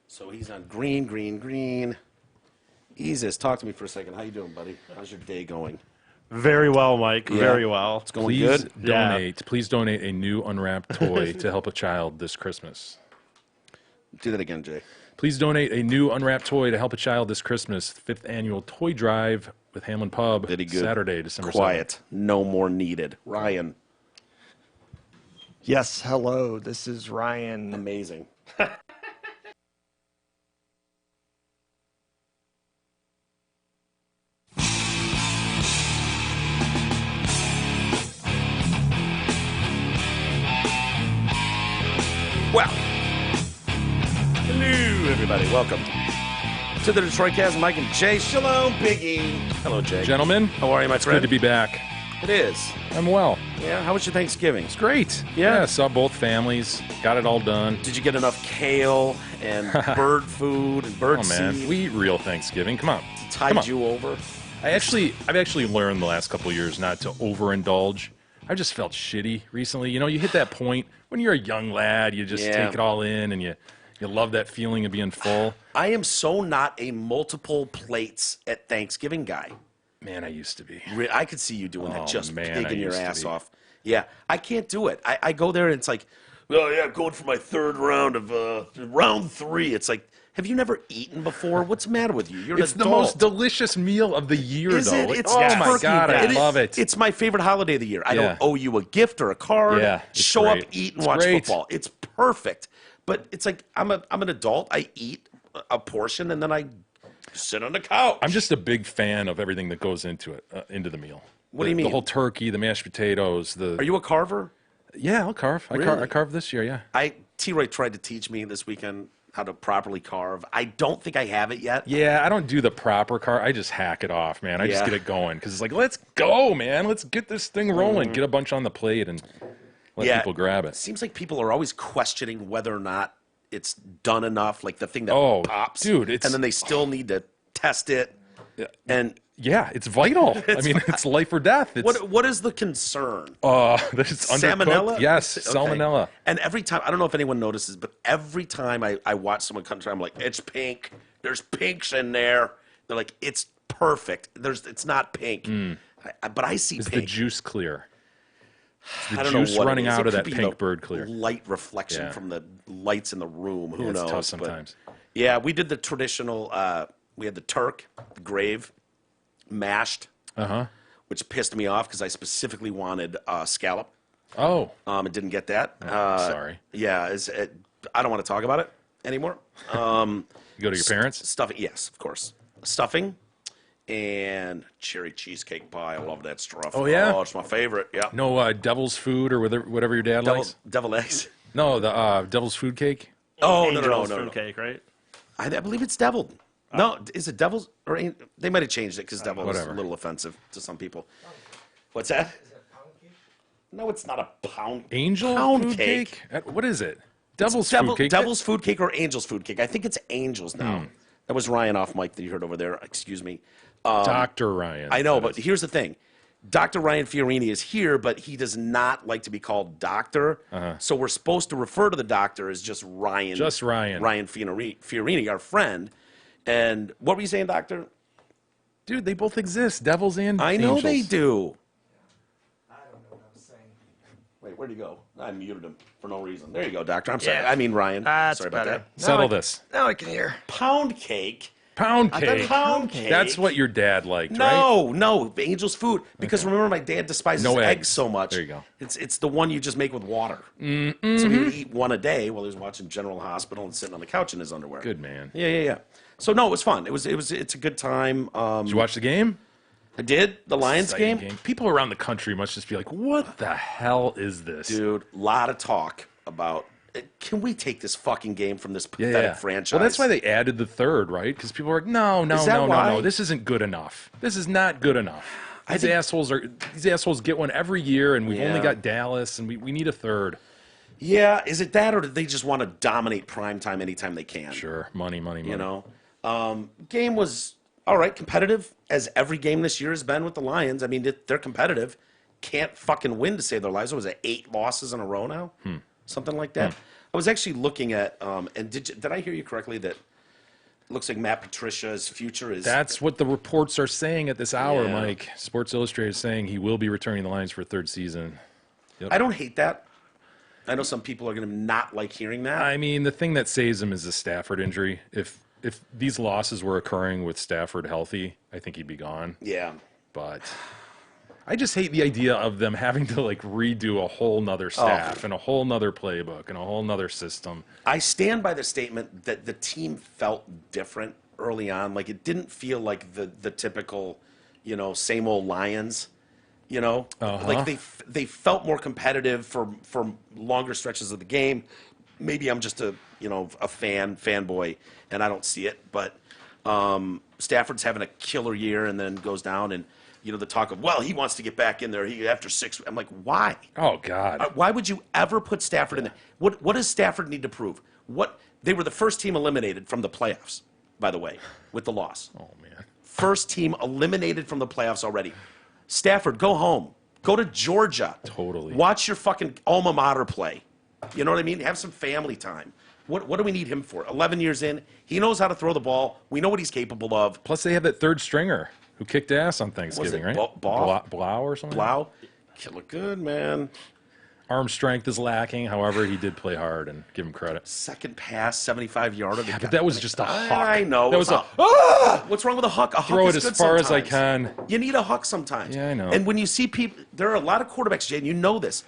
So he's on green, green, green. Easis, talk to me for a second. How you doing, buddy? How's your day going? Very well, Mike. Yeah. Very well. It's going Please good? donate. Please donate a new unwrapped toy to help a child this Christmas. Do that again, Jay. Please donate a new unwrapped toy to help a child this Christmas. 5th annual toy drive with Hamlin Pub. Very good. Saturday, December 7th. Quiet. No more needed. Ryan. Yes, hello. This is Ryan. Amazing. Well, hello, everybody. Welcome to the Detroit Cast. Mike and Jay. Shalom, Biggie. Hello, Jay. Gentlemen, How are you, my it's friend? good to be back. It is. I'm well. Yeah. How was your Thanksgiving? It's great. Yeah? Saw both families. Got it all done. Did you get enough kale and bird food and bird Oh, man. seed? We eat real Thanksgiving. Come on. Tide Come on. you over. I've actually learned the last couple of years not to overindulge. I've just felt shitty recently. You know, you hit that point when you're a young lad, you just Yeah. take it all in and you love that feeling of being full. I am so not a multiple plates at Thanksgiving guy. Man, I used to be. I could see you doing that, Oh, just man, I pigging your used to ass be. off. Yeah, I can't do it. I go there and it's like, oh yeah, I'm going for my third round of round 3. It's like, have you never eaten before? What's the matter with you? You're an It's the adult. most delicious meal of the year, Is though. it? It's oh my turkey god, I breast. love it. It's my favorite holiday of the year. I Yeah. don't owe you a gift or a card. Yeah, it's Show up, great. eat, and It's watch great. football. It's perfect. But it's like I'm an adult. I eat a portion and then I sit on the couch. I'm just a big fan of everything that goes into it, into the meal. What do you mean? The whole turkey, the mashed potatoes, Are you a carver? Yeah, I'll carve. I Really? carved this year, yeah. T-Roy tried to teach me this weekend how to properly carve. I don't think I have it yet. Yeah, I don't do the proper carve. I just hack it off, man. I just Yeah. get it going because it's like, let's go, man. Let's get this thing rolling. Get a bunch on the plate and let Yeah. people grab It it. seems like people are always questioning whether or not it's done enough, like the thing that Oh, pops. dude, it's- and then they still need to test it. And Yeah, it's vital. I mean, it's life or death. It's what is the concern? that it's undercooked. Salmonella? Yes, Okay. salmonella. And every time, I don't know if anyone notices, but every time I watch someone come to, I'm like, it's pink. There's pinks in there. They're like, it's perfect. It's not pink. But I see Is the pink. juice clear? Is I the don't juice know what it running is. out It of could that be pink the bird clear? light reflection Yeah. from the lights in the room. Who Yeah, it's knows? tough But, sometimes. yeah, we did the traditional. We had the turk, the grave, mashed, which pissed me off because I specifically wanted scallop. Oh, It didn't get that. sorry. Yeah, I don't want to talk about it anymore. You go to your parents? Stuffing, yes, of course. Stuffing and cherry cheesecake pie. I love that stuff. Oh, yeah? Oh, it's my favorite. Yeah. No devil's food or whatever your dad likes? Devil eggs. No, the devil's food cake? Oh, Angel's no. fruit cake, right? I believe it's deviled. No, is it devil's? Or they might have changed it because devil is a Whatever. little offensive to some people. What's that? No, it's not a pound. Angel pound food cake. cake? What is it? Devil's food cake? Devil's food cake or angel's food cake? I think it's angel's now. Hmm. That was Ryan off mic that you heard over there. Excuse me. Dr. Ryan. I know, that but is. here's the thing. Dr. Ryan Fiorini is here, but he does not like to be called doctor. So we're supposed to refer to the doctor as just Ryan. Just Ryan. Ryan Fiorini, our friend. And what were you saying, doctor? Dude, they both exist. Devils and I know angels. they do. I don't know what I'm saying. Wait, where'd he go? I muted him for no reason. There you go, doctor. I'm sorry. Yeah. I mean Ryan. That's sorry about better. that. Settle this. Now I can hear. Pound cake. Pound I thought cake. pound cake. That's what your dad liked, right? No, Angel's food. Because remember, my dad despises No eggs eggs. so much. There you go. It's the one you just make with water. Mm-hmm. So he would eat one a day while he was watching General Hospital and sitting on the couch in his underwear. Good man. Yeah. So no, it was fun. It's a good time. Did you watch the game? I did the Lions Exciting game, People around the country must just be like, what the hell is this? dude. A lot of talk about. Can we take this fucking game from this pathetic franchise? Well, that's why they added the third, right? Because people were like, no, Is that why? no. This isn't good enough. This is not good enough. These assholes get one every year, and we've only Yeah. got Dallas, and we need a third. Yeah, is it that, or do they just want to dominate primetime anytime they can? Sure, money. You know, game was all right, competitive as every game this year has been with the Lions. I mean, they're competitive. Can't fucking win to save their lives. What was it, 8 losses in a row now? something like that. I was actually looking at, and did I hear you correctly that it looks like Matt Patricia's future is. That's what the reports are saying at this hour, Yeah. Mike. Sports Illustrated is saying he will be returning the Lions for a third season. I don't hate that. I know some people are going to not like hearing that. I mean, the thing that saves him is the Stafford injury. If these losses were occurring with Stafford healthy, I think he'd be gone. Yeah. But I just hate the idea of them having to like redo a whole nother staff and a whole nother playbook and a whole nother system. I stand by the statement that the team felt different early on. Like it didn't feel like the typical, same old Lions. Like they felt more competitive for longer stretches of the game. Maybe I'm just a fanboy and I don't see it. But Stafford's having a killer year and then goes down and. The talk of, well, he wants to get back in there. After 6, I'm like, why? Oh God! Why would you ever put Stafford in there? What does Stafford need to prove? They were the first team eliminated from the playoffs, by the way, with the loss. Oh man! First team eliminated from the playoffs already. Stafford, go home. Go to Georgia. Totally. Watch your fucking alma mater play. You know what I mean? Have some family time. What do we need him for? 11 years in, he knows how to throw the ball. We know what he's capable of. Plus, they have that third stringer who kicked ass on Was Thanksgiving, it right? Blau or something. Blau, you look good, man. Arm strength is lacking. However, he did play hard, and give him credit. Second pass, 75-yarder. Yeah, but that was just a huck. I know. That was What's wrong with a huck? A huck throw is it as good far as I sometimes. can. You need a huck sometimes. Yeah, I know. And when you see people, there are a lot of quarterbacks, Jay, and you know this.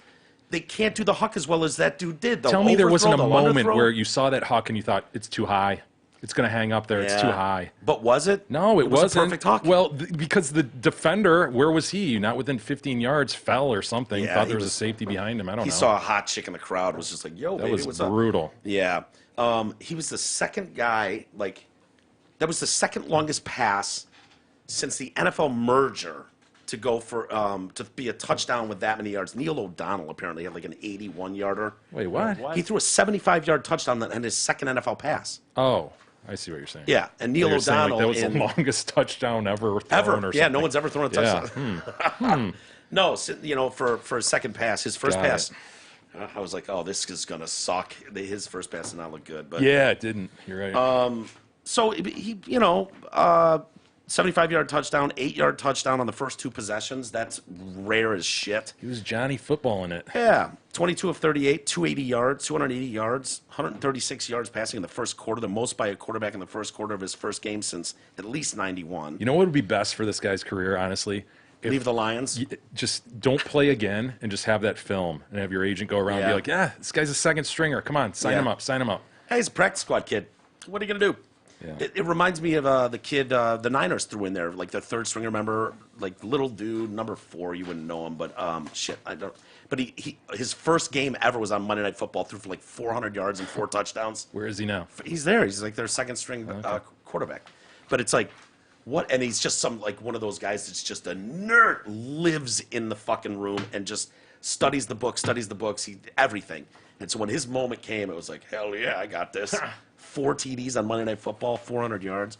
They can't do the huck as well as that dude did. They'll Tell me there wasn't a overthrow, they'll moment underthrow. where you saw that huck and you thought it's too high. It's going to hang up there. It's too Yeah. high. But was it? No, it was wasn't. a perfect huck. Well, because the defender, where was he? Not within 15 yards, fell or something. Yeah, Thought he there was a was- safety behind him. I don't he know. saw a hot chick in the crowd. Was just like, yo, that baby, was what's up? brutal. Yeah. He was the second guy, that was the second longest pass since the NFL merger to go for, to be a touchdown with that many yards. Neil O'Donnell apparently had like an 81-yarder. Wait, what? He threw a 75-yard touchdown in his second NFL pass. Oh, I see what you're saying. Yeah, and Neil You're saying, O'Donnell that was in, the longest touchdown ever thrown ever. or something. Yeah, no one's ever thrown a Yeah. touchdown. No, for a second pass, his first Got pass, I was like, oh, this is gonna suck. His first pass did not look good, but Yeah, it didn't. You're right. so he, 75-yard touchdown, 8-yard touchdown on the first 2 possessions. That's rare as shit. he was Johnny Football in it. Yeah, 22 of 38, 280 yards, 136 yards passing in the first quarter, the most by a quarterback in the first quarter of his first game since at least 91. You know what would be best for this guy's career, honestly? If Leave the Lions. just don't play again and just have that film and have your agent go around and be Yeah. like, yeah, this guy's a second stringer. Come on, sign Yeah. him up, sign him up. Hey, he's a practice squad kid. What are you going to do? Yeah. It reminds me of the kid the Niners threw in there, like their third stringer member, like little dude, number 4. You wouldn't know him, but shit, I don't. But his first game ever was on Monday Night Football, threw for like 400 yards and 4 touchdowns. Where is he now? He's there. He's like their second string quarterback. But it's like, what? And he's just one of those guys that's just a nerd, lives in the fucking room and just studies the books, everything. And so when his moment came, it was like, hell yeah, I got this. 4 TDs on Monday Night Football, 400 yards.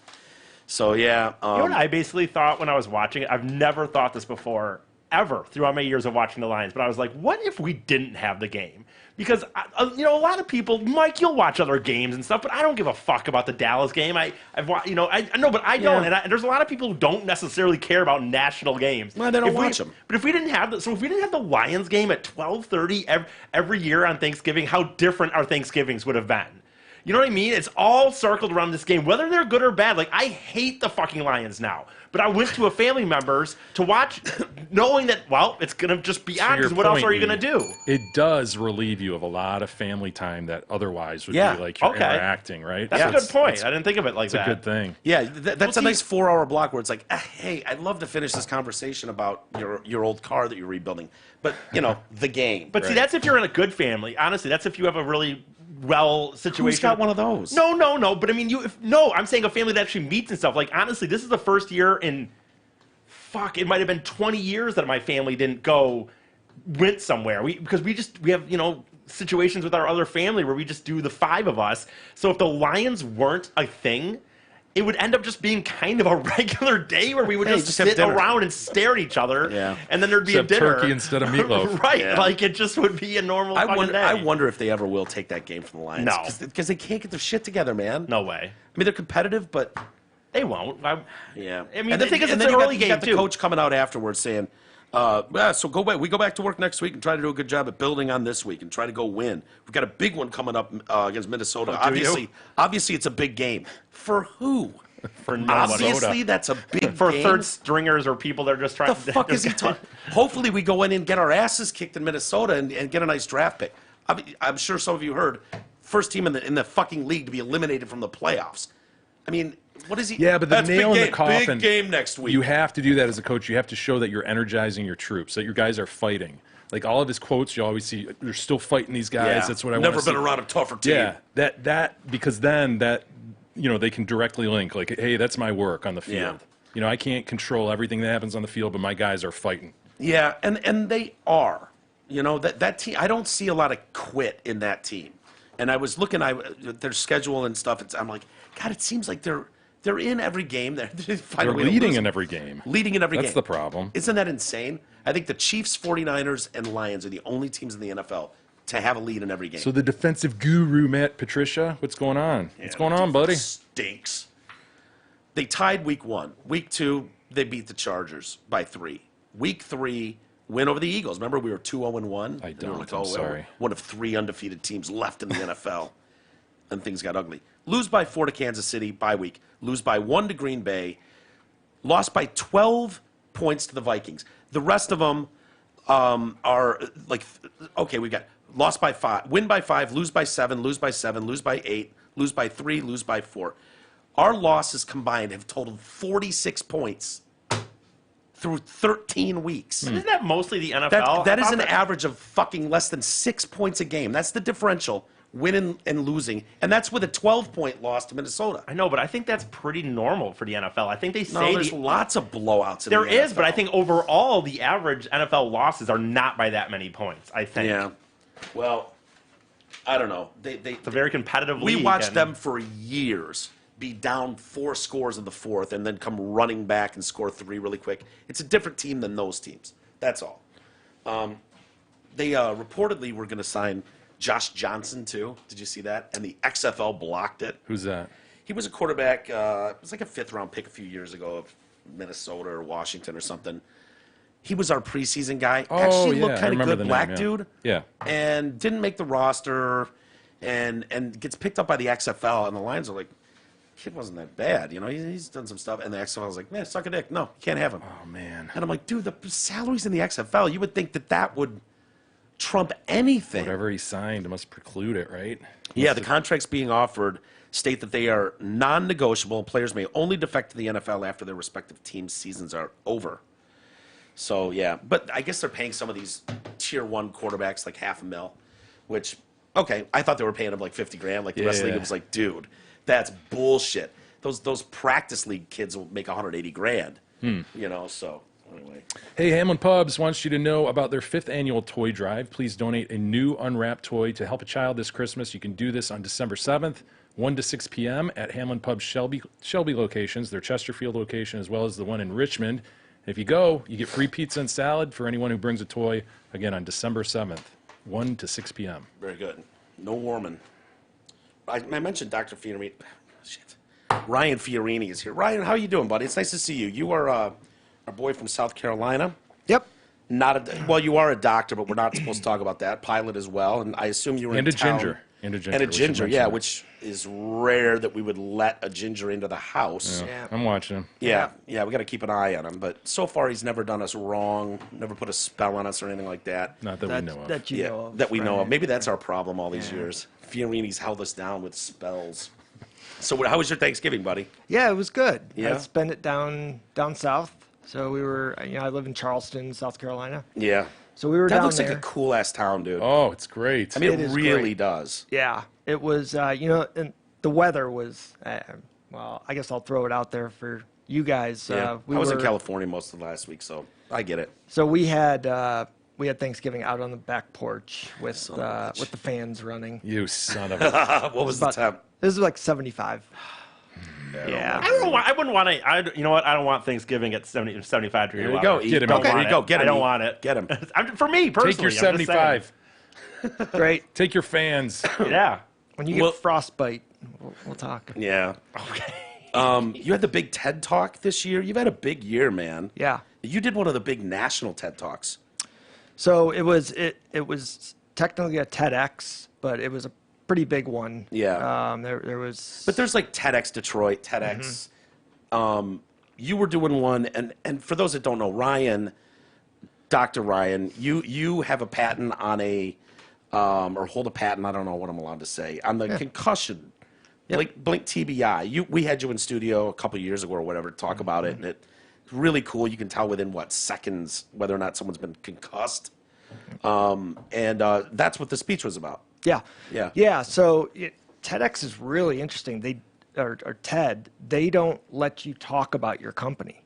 So yeah, You know what I basically thought when I was watching it? I've never thought this before, ever, throughout my years of watching the Lions. But I was like, what if we didn't have the game? Because, a lot of people, Mike, you'll watch other games and stuff, but I don't give a fuck about the Dallas game. I know, but I don't. Yeah. And there's a lot of people who don't necessarily care about national games. Well, they don't If we- watch 'em. But if we didn't have if we didn't have the Lions game at 12:30 every year on Thanksgiving, how different our Thanksgivings would have been. You know what I mean? It's all circled around this game, whether they're good or bad. Like, I hate the fucking Lions now. But I went to a family member's to watch, knowing that, well, it's going to just be on, your because what else point, are you going to Lee, do? It does relieve you of a lot of family time that otherwise would Yeah, be like you're okay. interacting, right? That's So a good point. I didn't think of it like It's a that. good thing. Yeah, that's a see- nice 4-hour block where it's like, hey, I'd love to finish this conversation about your old car that you're rebuilding, but the game. But see, Right. that's if you're in a good family. Honestly, that's if you have a really well situation. Who's got one of those? No. But I mean, I'm saying a family that actually meets and stuff. Like, honestly, this is the first year in, it might have been 20 years that my family went somewhere. Because we have, situations with our other family where we just do the 5 of us. So if the Lions weren't a thing, it would end up just being kind of a regular day where we would just have sit dinner. around and stare at each other. Yeah. And then there'd be Except a dinner. turkey instead of meatloaf. Right. Yeah. Like, it just would be a normal fucking day. I wonder if they ever will take that game from the Lions. No. Because they can't get their shit together, man. No way. I mean, they're competitive, but They won't. yeah. I mean, And the thing is, and it's then an you early got, game, you got the too. coach coming out afterwards saying, so we go back to work next week and try to do a good job at building on this week and try to go win. We've got a big one coming up against Minnesota. Oh, do you? Obviously, it's a big game. For who? For nobody. Obviously, that's a big For game. third stringers or people that are just trying The fuck is he talking? Hopefully, we go in and get our asses kicked in Minnesota and get a nice draft pick. I'm sure some of you heard, first team in the fucking league to be eliminated from the playoffs. I mean, what is he? Yeah, but the That's nail big in the game. coffin. Big game next week. You have to do that as a coach. You have to show that you're energizing your troops, that your guys are fighting. Like all of his quotes, you always see they're still fighting these guys. Yeah. That's what I want Never to been see. around a tougher team. Yeah, that because then that they can directly link like, hey, that's my work on the field. Yeah. I can't control everything that happens on the field, but my guys are fighting. Yeah, and they are. That team. I don't see a lot of quit in that team. And I was looking at their schedule and stuff. I'm like, God, it seems like they're in every game. They're They're leading in every game. Leading in every game. That's the problem. Isn't that insane? I think the Chiefs, 49ers, and Lions are the only teams in the NFL to have a lead in every game. So the defensive guru, Matt Patricia, what's going on? What's going the on, buddy? defense Stinks. They tied week 1. Week 2, they beat the Chargers by 3. Week 3, win over the Eagles. Remember, we were 2-0-1. I And we were don't. well, I'm sorry. One of 3 undefeated teams left in the NFL. And things got ugly. Lose by 4 to Kansas City, bye week. Lose by 1 to Green Bay. Lost by 12 points to the Vikings. The rest of them are like, okay, we got lost by 5, win by 5, lose by 7, lose by 7, lose by 8, lose by 3, lose by 4. Our losses combined have totaled 46 points through 13 weeks. Isn't that mostly the NFL? That is an How about average of fucking less than 6 points a game. That's the differential, winning and losing. And that's with a 12-point loss to Minnesota. I know, but I think that's pretty normal for the NFL. I think they No, say there's the, lots of blowouts in there the is, NFL. but I think overall the average NFL losses are not by that many points. I think. Yeah. Well, I don't know. It's a very competitive We league. watched and- them for years be down 4 scores in the 4th and then come running back and score 3 really quick. It's a different team than those teams. That's all. They reportedly were going to sign Josh Johnson, too. Did you see that? And the XFL blocked it. Who's that? He was a quarterback. It was like a 5th-round pick a few years ago of Minnesota or Washington or something. He was our preseason guy. Oh, Actually yeah, looked I kind of remember good, the name, black yeah. dude. Yeah. And didn't make the roster and gets picked up by the XFL. And the Lions are like, kid wasn't that bad. He's done some stuff. And the XFL was like, man, suck a dick. No, you can't have him. Oh man. And I'm like, dude, the salaries in the XFL, you would think that would trump anything. Whatever he signed must preclude it, right? Yeah, the contracts being offered state that they are non-negotiable. Players may only defect to the NFL after their respective teams' seasons are over. So, yeah. But I guess they're paying some of these Tier 1 quarterbacks like $500,000, which, okay, I thought they were paying them like $50,000. Like the rest of the league, Yeah. it was like, dude, that's bullshit. Those practice league kids will make $180,000. So anyway. Hey, Hamlin Pubs wants you to know about their 5th annual toy drive. Please donate a new unwrapped toy to help a child this Christmas. You can do this on December 7th, 1 to 6 p.m. at Hamlin Pubs Shelby locations, their Chesterfield location, as well as the one in Richmond. If you go, you get free pizza and salad for anyone who brings a toy, again, on December 7th, 1 to 6 p.m. Very good. No Warman. I mentioned Dr. Fiorini. Shit. Ryan Fiorini is here. Ryan, how are you doing, buddy? It's nice to see you. You are our boy from South Carolina. Yep. Well, you are a doctor, but we're not supposed to talk about that. Pilot as well, and I assume you were And in a town. ginger. And a ginger. And a we should ginger, mention yeah, that. which is rare that we would let a ginger into the house. Yeah. I'm watching him. Yeah, we got to keep an eye on him. But so far, he's never done us wrong, never put a spell on us or anything like that. Not that we know of. That you Yeah, know of. that we know of. right? Maybe that's our problem all these years. Fiorini's held us down with spells. So, how was your Thanksgiving, buddy? Yeah, it was good. Yeah? I spent it down south. So we were, I live in Charleston, South Carolina. Yeah, So we were that down looks there. like a cool ass town, dude. Oh, it's great. I mean, it it is really great. does. Yeah, it was. And the weather was. Well, I guess I'll throw it out there for you guys. Yeah, We I was in were- California most of last week, so I get it. So we had Thanksgiving out on the back porch with Son of a bitch. the fans running. You son of a... What was the But temp? this was like 75. Yeah. I don't know why. I wouldn't want to. You know what? I don't want Thanksgiving at 75 degree There you weather. go. Get him, Don't okay. want There you go. it. Get him. I don't E. want it. Get him. For me personally, Take your I'm just saying. 75. Great. Take your fans. Yeah. When you get Well- frostbite, we'll talk. Yeah. Okay. You had the big TED Talk this year. You've had a big year, man. Yeah. You did one of the big national TED Talks. So it was technically a TEDx, but it was a pretty big one. Yeah. There was. But there's like TEDx Detroit, TEDx. You were doing one, and for those that don't know, Ryan, Dr. Ryan, you have a patent on a, or hold a patent, I don't know what I'm allowed to say, on the concussion. Blink TBI. We had you in studio a couple years ago or whatever to talk about it, and it's really cool. You can tell within seconds whether or not someone's been concussed. And that's what the speech was about. Yeah. Yeah. Yeah. So TEDx is really interesting. Or TED, they don't let you talk about your company.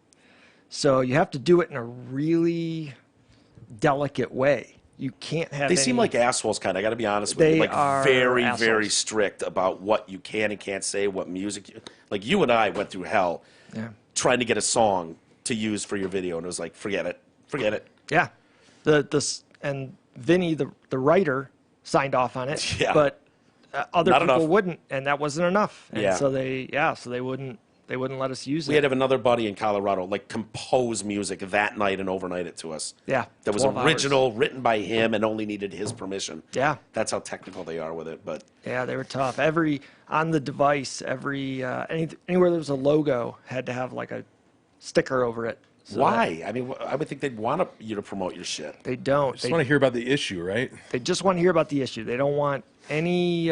So you have to do it in a really delicate way. You can't have They seem like assholes, kind of. I got to be honest with They you. Like are very, assholes. very strict about what you can and can't say, what music. Like you and I went through hell trying to get a song to use for your video, and it was like, forget it. Yeah. And Vinny, the writer, signed off on it. Yeah. But other Not people enough. wouldn't, and that wasn't enough. And Yeah. so they wouldn't let us use We it. had to have another buddy in Colorado compose music that night and overnight it to us. Yeah, That was 12 hours. original, written by him, and only needed his permission. Yeah. That's how technical they are with it. But Yeah, they were tough. On the device, anywhere there was a logo had to have like a sticker over it. So why? I mean, I would think they'd want you to promote your shit. They don't. Just want to hear about the issue, right? They just want to hear about the issue. They don't want any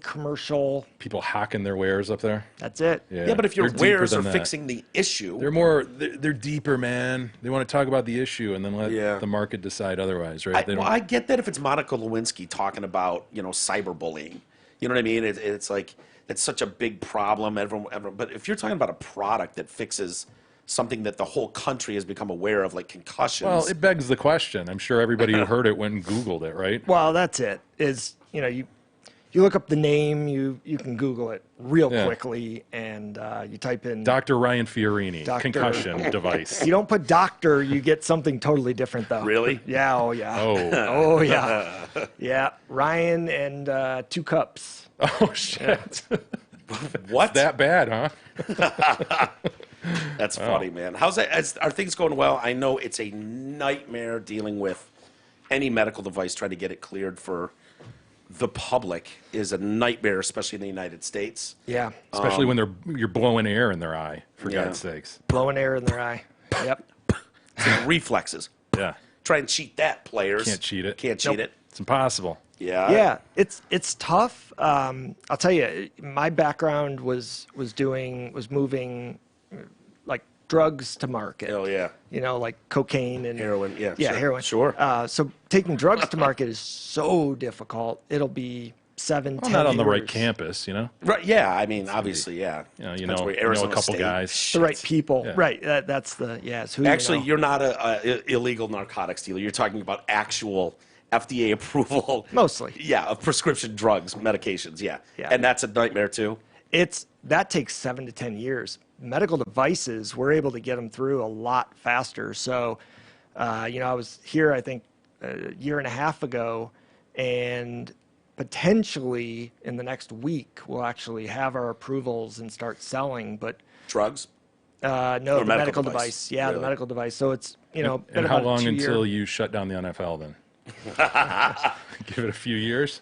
commercial. People hawking their wares up there. That's it. Yeah, but if your They're deeper wares are than that. fixing the issue, They're deeper, man. They want to talk about the issue and then let Yeah. the market decide otherwise, right? They don't- I get that if it's Monica Lewinsky talking about cyberbullying, you know what I mean? It's like it's such a big problem. Everyone, but if you're talking about a product that fixes something that the whole country has become aware of, like concussions. Well, it begs the question. I'm sure everybody who heard it went and Googled it, right? Well, that's it. You look up the name, you can Google it real Yeah. quickly, and you type in. Dr. Ryan Fiorini, Doctor- concussion device. You don't put doctor, you get something totally different though. Really? Yeah. Oh yeah. Oh. Oh yeah. Yeah. Ryan and 2 cups. Oh, shit. what? That bad, huh? That's funny, man. How's that? Are things going well? I know it's a nightmare dealing with any medical device. Trying to get it cleared for the public is a nightmare, especially in the United States. Yeah. Especially when you're blowing air in their eye, for Yeah. God's sakes. Blowing air in their eye. Yep. It's like reflexes. Yeah. Try and cheat that, players. Can't cheat it. Can't cheat it. It's impossible. Yeah. Yeah, it's tough. I'll tell you, my background was moving like drugs to market. Oh yeah. Like cocaine and Heroin, yeah, yeah, sure, heroin. sure. So taking drugs to market is so difficult. It'll be 7, Well, 10 not on the right years. campus, you know? Right. Yeah. I mean, obviously, yeah. You Depends know where a Arizona couple State. guys. The right people, Yeah. right? That's the it's who Actually, you know. you're not a illegal narcotics dealer. You're talking about actual FDA approval. Mostly. Yeah, of prescription drugs, medications. Yeah. Yeah. And that's a nightmare too. That takes 7 to 10 years. Medical devices, we're able to get them through a lot faster. So, I was here, I think, a year and a half ago, and potentially in the next week, we'll actually have our approvals and start selling. But Drugs. no, Or the medical medical device. device. Yeah, Really? the medical device. So it's, been And how about long 2 until year. you shut down the NFL then? Give it a few years?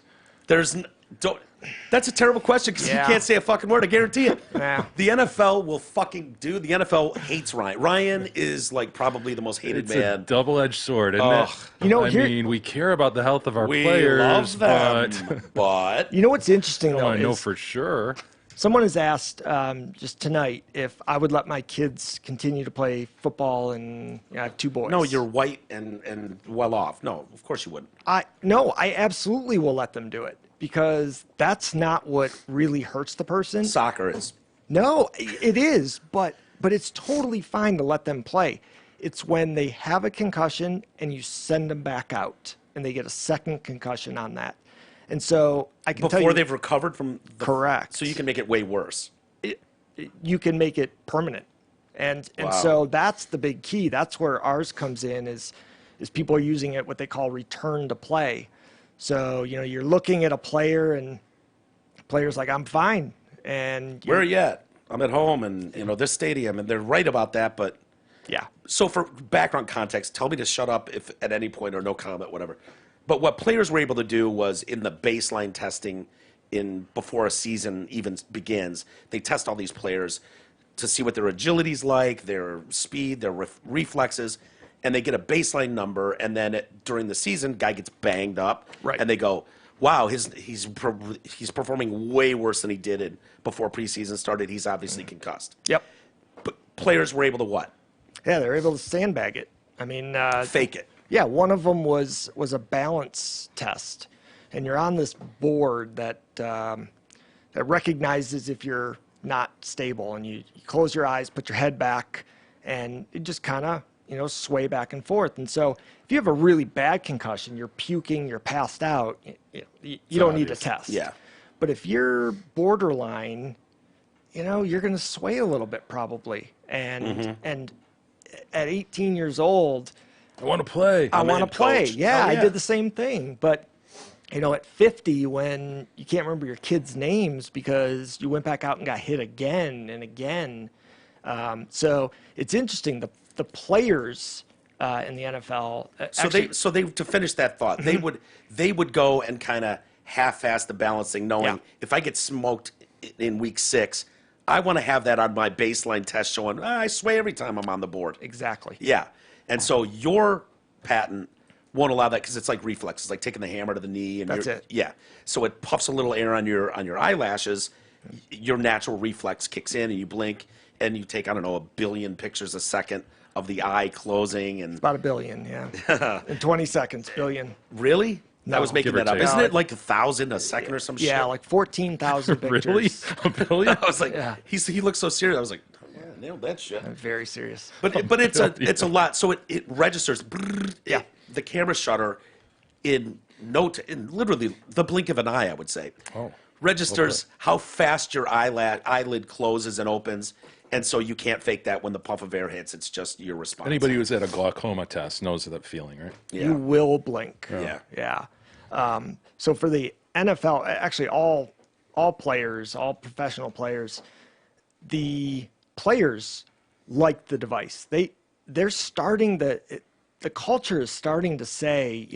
That's a terrible question because Yeah. you can't say a fucking word. I guarantee it. Yeah. The NFL will fucking do. The NFL hates Ryan. Ryan is like probably the most hated It's a man. double-edged sword, isn't Ugh. it? I here- mean, we care about the health of our We players, love them, but but You know what's interesting I though want to know is for sure. someone has asked just tonight if I would let my kids continue to play football, and I have 2 boys. no, you're white and well off. No, of course you wouldn't. I absolutely will let them do it because that's not what really hurts the person. Soccer is. No, it is, but it's totally fine to let them play. It's when they have a concussion and you send them back out and they get a second concussion on that. And so I can tell Before you they've recovered from the, Correct. So you can make it way worse. you can make it permanent. And Wow. so that's the big key. That's where ours comes in is people are using it what they call return to play. So, you're looking at a player and player's like, I'm fine. And Where are you at? I'm at home, and this stadium, and they're right about that. But yeah. so for background context, tell me to shut up if at any point or no comment, whatever. But what players were able to do was in the baseline testing before a season even begins, they test all these players to see what their agility's like, their speed, their reflexes, and they get a baseline number. And then during the season, guy gets banged up, Right. and they go, "Wow, he's performing way worse than he did before preseason started. He's obviously concussed." Yep. But players were able to what? Yeah, they're able to sandbag it. I mean, Fake it. yeah, one of them was a balance test, and you're on this board that that recognizes if you're not stable, and you close your eyes, put your head back, and it just kind of sway back and forth. And so, if you have a really bad concussion, you're puking, you're passed out, you don't need a test. Yeah. But if you're borderline, you're going to sway a little bit probably, and at 18 years old, I want to play. I want to in, play. coach. Yeah, Oh, I yeah. did the same thing. But, at 50, when you can't remember your kids' names because you went back out and got hit again and again. So it's interesting. The players in the NFL. So they to finish that thought, they would go and kind of half-ass the balancing, knowing Yeah. if I get smoked in week 6, I want to have that on my baseline test showing I sway every time I'm on the board. Exactly. Yeah, and so your patent won't allow that because it's like reflex. It's like taking the hammer to the knee, and That's it. Yeah, so it puffs a little air on your eyelashes. Your natural reflex kicks in, and you blink, and you take 1 billion pictures a second of the eye closing. And About 1 billion, yeah. In 20 seconds, billion. really, I was making Give or that up. take. Isn't No, it like 1,000 a second or some shit? Yeah, like 14,000 pictures. Really? A billion? I was like, Yeah. he looks so serious. I was like, yeah, nailed that shit. Very serious. But it's a lot. So it registers. Yeah. The camera shutter in literally the blink of an eye, I would say. Oh. Registers how fast your eyelid closes and opens, and so you can't fake that when the puff of air hits. It's just your response. Anybody who's at a glaucoma test knows that feeling, right? You will blink. Yeah. Yeah. So for the NFL, actually all players, all professional players, the players like the device. They're starting the culture is starting to say,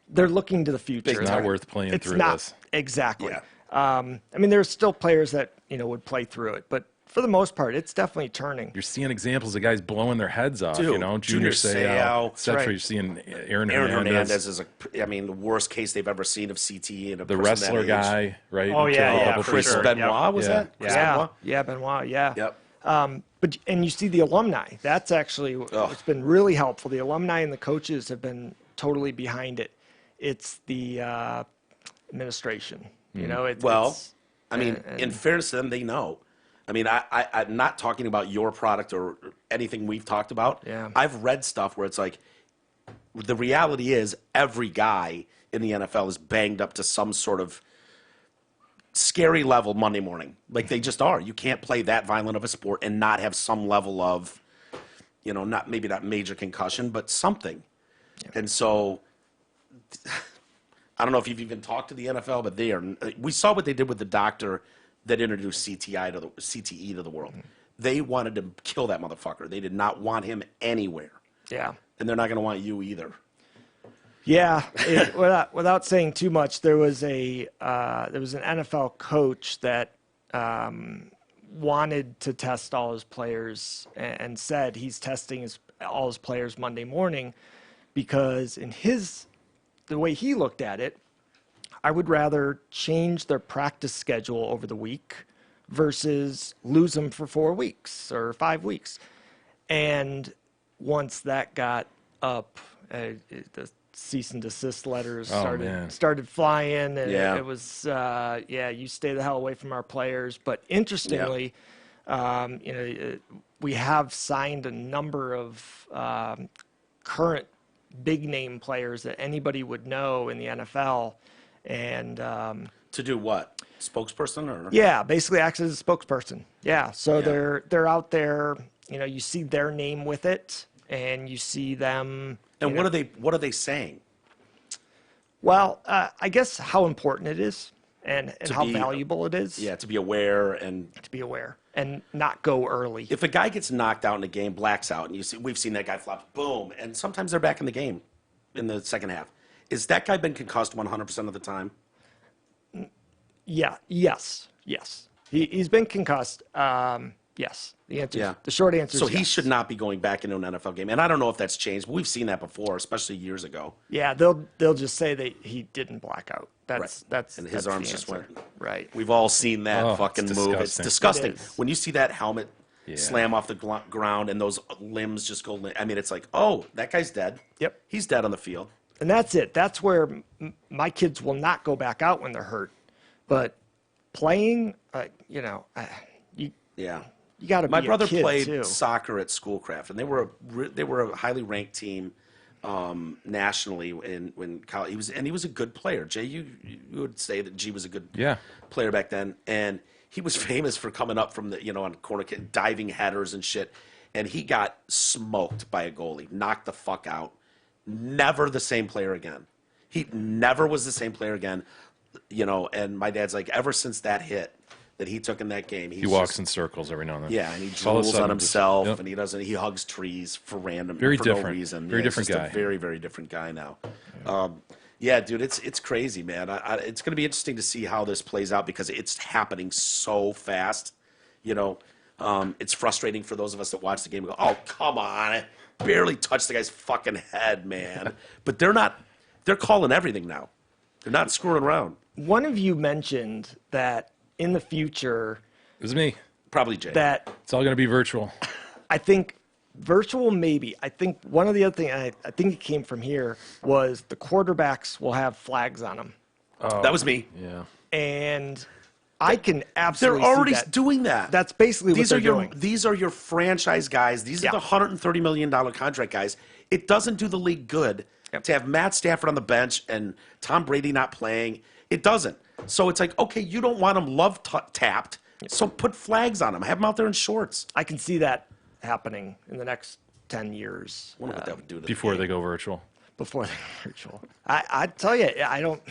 they're looking to the future. It's not worth playing It's through not this. exactly. Yeah. I mean, there's still players that would play through it, but for the most part, it's definitely turning. You're seeing examples of guys blowing their heads off, Dude, Junior Junior Seau. Seau. That's Right. where you're seeing Aaron Aaron Hernandez. Hernandez is the worst case they've ever seen of CTE in a The person that wrestler age. guy, right? Oh, Who yeah, killed a yeah, couple for Chris people. sure. Benoit was Yeah. that? Chris Yeah, Benoit? yeah, Benoit, yeah. Yep. But you see the alumni. That's actually it's been really helpful. The alumni and the coaches have been totally behind it. It's the administration. I mean, in fairness to them, they know. I mean, I'm not talking about your product or anything we've talked about. Yeah. I've read stuff where it's like, the reality is every guy in the NFL is banged up to some sort of scary level Monday morning. Like they just are. You can't play that violent of a sport and not have some level of, not major concussion, but something. Yeah. And so I don't know if you've even talked to the NFL, but we saw what they did with the doctor that introduced CTE to the world. They wanted to kill that motherfucker. They did not want him anywhere. Yeah. And they're not going to want you either. Yeah, without saying too much, there was an NFL coach that wanted to test all his players and said he's testing all his players Monday morning because the way he looked at it, I would rather change their practice schedule over the week versus lose them for 4 weeks or 5 weeks. And once that got up, the cease and desist letters started flying, and Yeah. it was you stay the hell away from our players. But interestingly, we have signed a number of current big name players that anybody would know in the NFL, and To do what? spokesperson or? Yeah, basically acts as a spokesperson. Yeah, so they're out there. You know, you see their name with it, and you see them. And what are they saying? Well, I guess how important it is, and how be- valuable it is. Yeah, to be aware and To be aware and not go early. if a guy gets knocked out in a game, blacks out, and we've seen that guy flop, boom, and sometimes they're back in the game in the second half. Is that guy been concussed 100% of the time? Yeah. Yes. He's been concussed. Yes. The short answer. So is he yes. should not be going back into an NFL game. And I don't know if that's changed, but we've seen that before, especially years ago. Yeah, they'll just say that he didn't black out. That's And his that's arms the just answer. went. Right. We've all seen that Oh, fucking it's move. It's disgusting. disgusting. It is. When you see that helmet slam off the ground and those limbs just go. I mean, it's like, oh, that guy's dead. Yep. He's dead on the field. And that's it. That's where my kids will not go back out when they're hurt. But playing, you Yeah. got to be My a brother kid played too. soccer at Schoolcraft, and they were a highly ranked team nationally. When college, he was a good player. Jay, you would say that G was a good player back then, and he was famous for coming up from the on corner kick, diving headers and shit. And he got smoked by a goalie, knocked the fuck out. Never the same player again. He never was the same player again. And my dad's like, ever since that hit that he took in that game, He walks in circles every now and then. yeah, and he All of a drools sudden on himself, just- and he hugs trees for Very no different. reason. Very Yeah, he's different just guy. A very, very different guy now. Yeah, dude, it's crazy, man. It's going to be interesting to see how this plays out because it's happening so fast. It's frustrating for those of us that watch the game and go, "Oh, come on, I barely touched the guy's fucking head, man." But they're not. They're calling everything now. They're not screwing around. One of you mentioned that in the future It was me. Probably Jay. that It's all going to be virtual. I think virtual maybe. I think one of the other things, I think it came from here, was the quarterbacks will have flags on them. That was me. Yeah. And I can They're absolutely already see that. doing that. That's basically what they're doing. These are your franchise guys. These are Yeah. the $130 million contract guys. It doesn't do the league good Yep. to have Matt Stafford on the bench and Tom Brady not playing. It doesn't. So it's like, okay, you don't want them tapped, so put flags on them. Have them out there in shorts. I can see that happening in the next 10 years I wonder what that would do to Before the they game. go virtual. before they're virtual. I tell you, I don't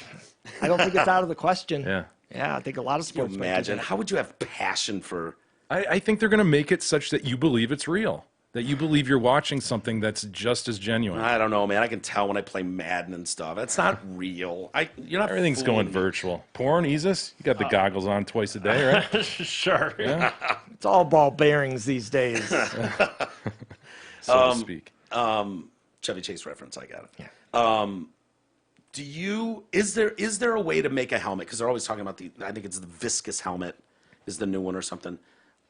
think it's out of the question. Yeah. Yeah, I think a lot of sports might do Imagine. that. How would you have passion for... I think they're going to make it such that you believe it's real, that you believe you're watching something that's just as genuine. I don't know, man. I can tell when I play Madden and stuff. It's not real. You're not Everything's fooling going me. virtual. Porn, Easus, you got the goggles on twice a day, right? Sure. Yeah, It's all ball bearings these days. so to speak. Chevy Chase reference. I got it. Yeah. Is there a way to make a helmet? Because they're always talking about I think it's the viscous helmet is the new one or something.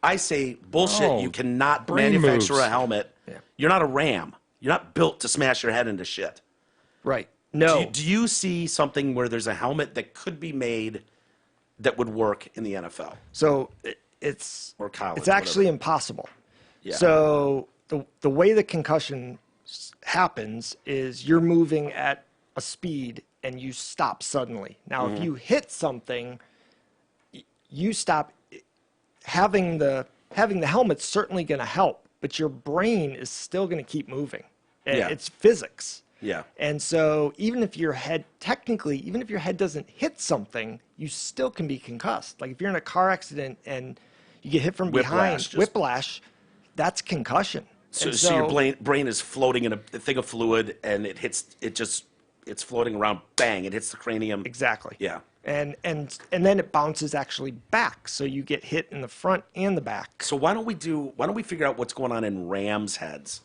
I say bullshit. No. You cannot Brain manufacture moves. a helmet. Yeah. You're not a ram. You're not built to smash your head into shit. Right. No. Do you see something where there's a helmet that could be made that would work in the NFL? So it's Or college, It's actually whatever. impossible. Yeah. So the way the concussion happens is you're moving at a speed and you stop suddenly. Now, if you hit something, you stop. Having the helmet's certainly going to help, but your brain is still going to keep moving. Yeah. It's physics. Yeah. And so even if your head doesn't hit something, you still can be concussed. Like if you're in a car accident and you get hit from behind, whiplash, that's concussion. So, And so your brain is floating in a thing of fluid, and it's floating around. Bang! It hits the cranium. Exactly. Yeah. And then it bounces actually back, so you get hit in the front and the back. So why don't we figure out what's going on in Rams' heads,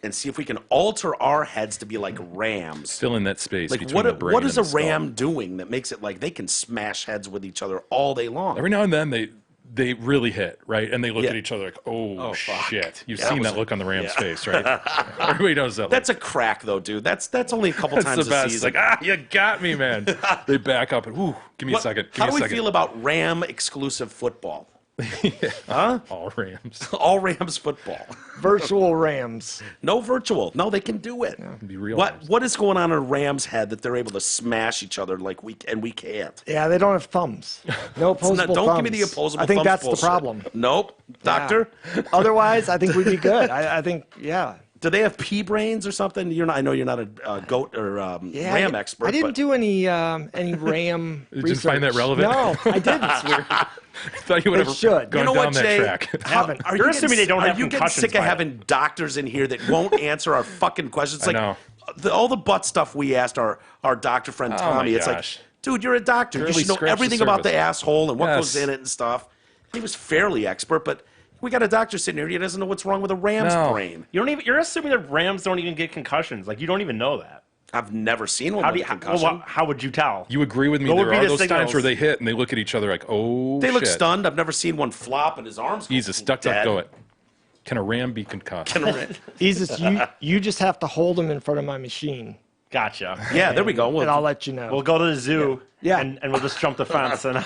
and see if we can alter our heads to be like Rams. Fill in that space Like between the brain what is a and the skull. ram doing that makes it like they can smash heads with each other all day long? Every now and then they really hit, right? And they look Yeah. at each other like, oh, fuck. shit. You've Yeah, seen that that was look on the Rams' face, right? Everybody knows that. That's a crack though, dude. That's only a couple That's times the best. a season. Like, you got me, man. They back up and, ooh, give me a second. Give How me do a we second. feel about Ram exclusive football? All Rams. All Rams football. Virtual Rams. No virtual. No, they can do it. Be real. What is going on in Rams' head that they're able to smash each other like we can't? Yeah, they don't have thumbs. No opposable Don't thumbs. give me the opposable I think thumbs that's bullshit. the problem. Nope. Doctor, Yeah. Otherwise, I think we'd be good. I think, yeah. do they have pea brains or something? You're not. I know you're not a goat or Yeah, Ram expert. I didn't but do any Ram You research. didn't find that relevant? No, I didn't. I thought you would They have should. gone You know down what, that Jay? track. Haven't. Are You're you assuming getting- they don't have Are you getting concussions sick of by it. having doctors in here that won't answer our fucking questions? It's I like know. all the butt stuff we asked our doctor friend Oh, Tommy. my It's gosh. like, dude, you're a doctor. Barely You should know scratched the everything about the surface. asshole and what goes Yes. in it and stuff. He was fairly expert, but we got a doctor sitting here. He doesn't know what's wrong with a Ram's No. brain. You're assuming that Rams don't even get concussions. Like, you don't even know that. I've never seen one How with do a you? concussion. How would you tell? You agree with me? What would There be are the those times signals? where they hit and they look at each other like, oh, They look shit. stunned. I've never seen one flop and his arms. He's a stuck dead. up, go it. Can a Ram be concussed? Jesus, you just have to hold them in front of my machine, Gotcha. Yeah, there we go. and I'll let you know. We'll go to the zoo. Yeah. And we'll just jump the fence and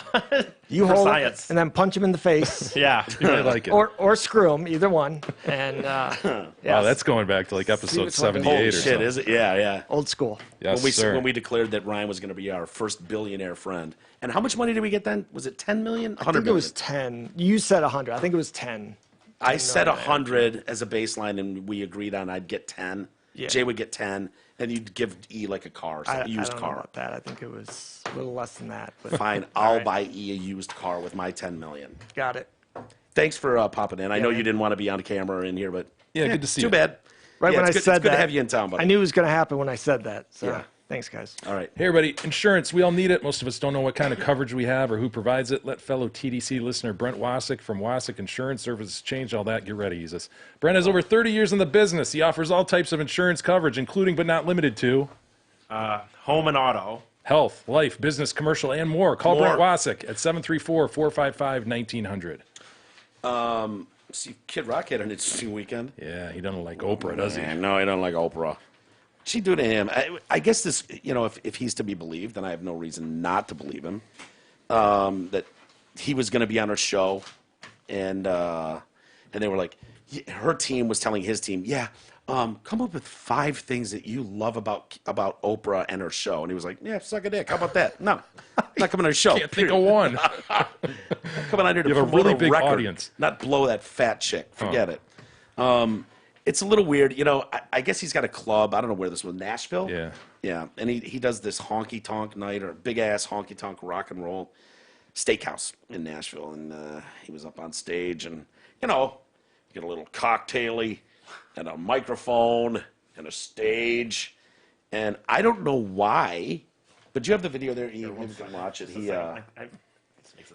you for hold science. them and then punch them in the face, Yeah. You might like it. or screw them, either one. And yeah, Wow, that's going back to like episode which one 78 goes- Holy or shit, something. is it? Yeah, yeah. old school. Yes, when sir. we declared that Ryan was going to be our first billionaire friend. And how much money did we get then? Was it 10 million? 100 I think it million? was 10. You said 100. I think it was 10. I said 100 as a baseline, and we agreed on I'd get 10. Yeah. Jay would get 10, and you'd give E like a car, or I something, a used don't know car. about that. I think it was a little less than that. But Fine, I'll buy E a used car with my 10 million. got it. Thanks for popping in. I know man. you didn't want to be on camera or in here, but Yeah, good to see too you. bad. Right Yeah, when I it's good, said it's good that, to have you in town, buddy. I knew it was going to happen when I said that. So Yeah. thanks, guys. All right. Hey, everybody, insurance, we all need it. Most of us don't know what kind of coverage we have or who provides it. Let fellow TDC listener Brent Wasick from Wasick Insurance Services change all that. Get ready, Jesus. Brent has over 30 years in the business. He offers all types of insurance coverage, including but not limited to Home and auto. health, life, business, commercial, and more. Call More. Brent Wasick at 734-455-1900. See, Kid Rock had an interesting weekend. Yeah, he doesn't like Oprah, does he? Man, no, I don't like Oprah. What'd she do to him? I guess this, if he's to be believed, and I have no reason not to believe him, that he was going to be on her show, and they were like, her team was telling his team, come up with 5 things that you love about Oprah and her show. And he was like, yeah, suck a dick. How about that? No, I'm not coming on her show. Can't think of one. Coming on here to You have a promote really big record, audience. not blow that fat chick. Forget it. It's a little weird. I guess he's got a club. I don't know where this was. Nashville? Yeah. Yeah. And he does this honky tonk night or big ass honky tonk rock and roll steakhouse in Nashville. And he was up on stage and, get a little cocktaily and a microphone and a stage. And I don't know why, but you have the video there. You can watch it.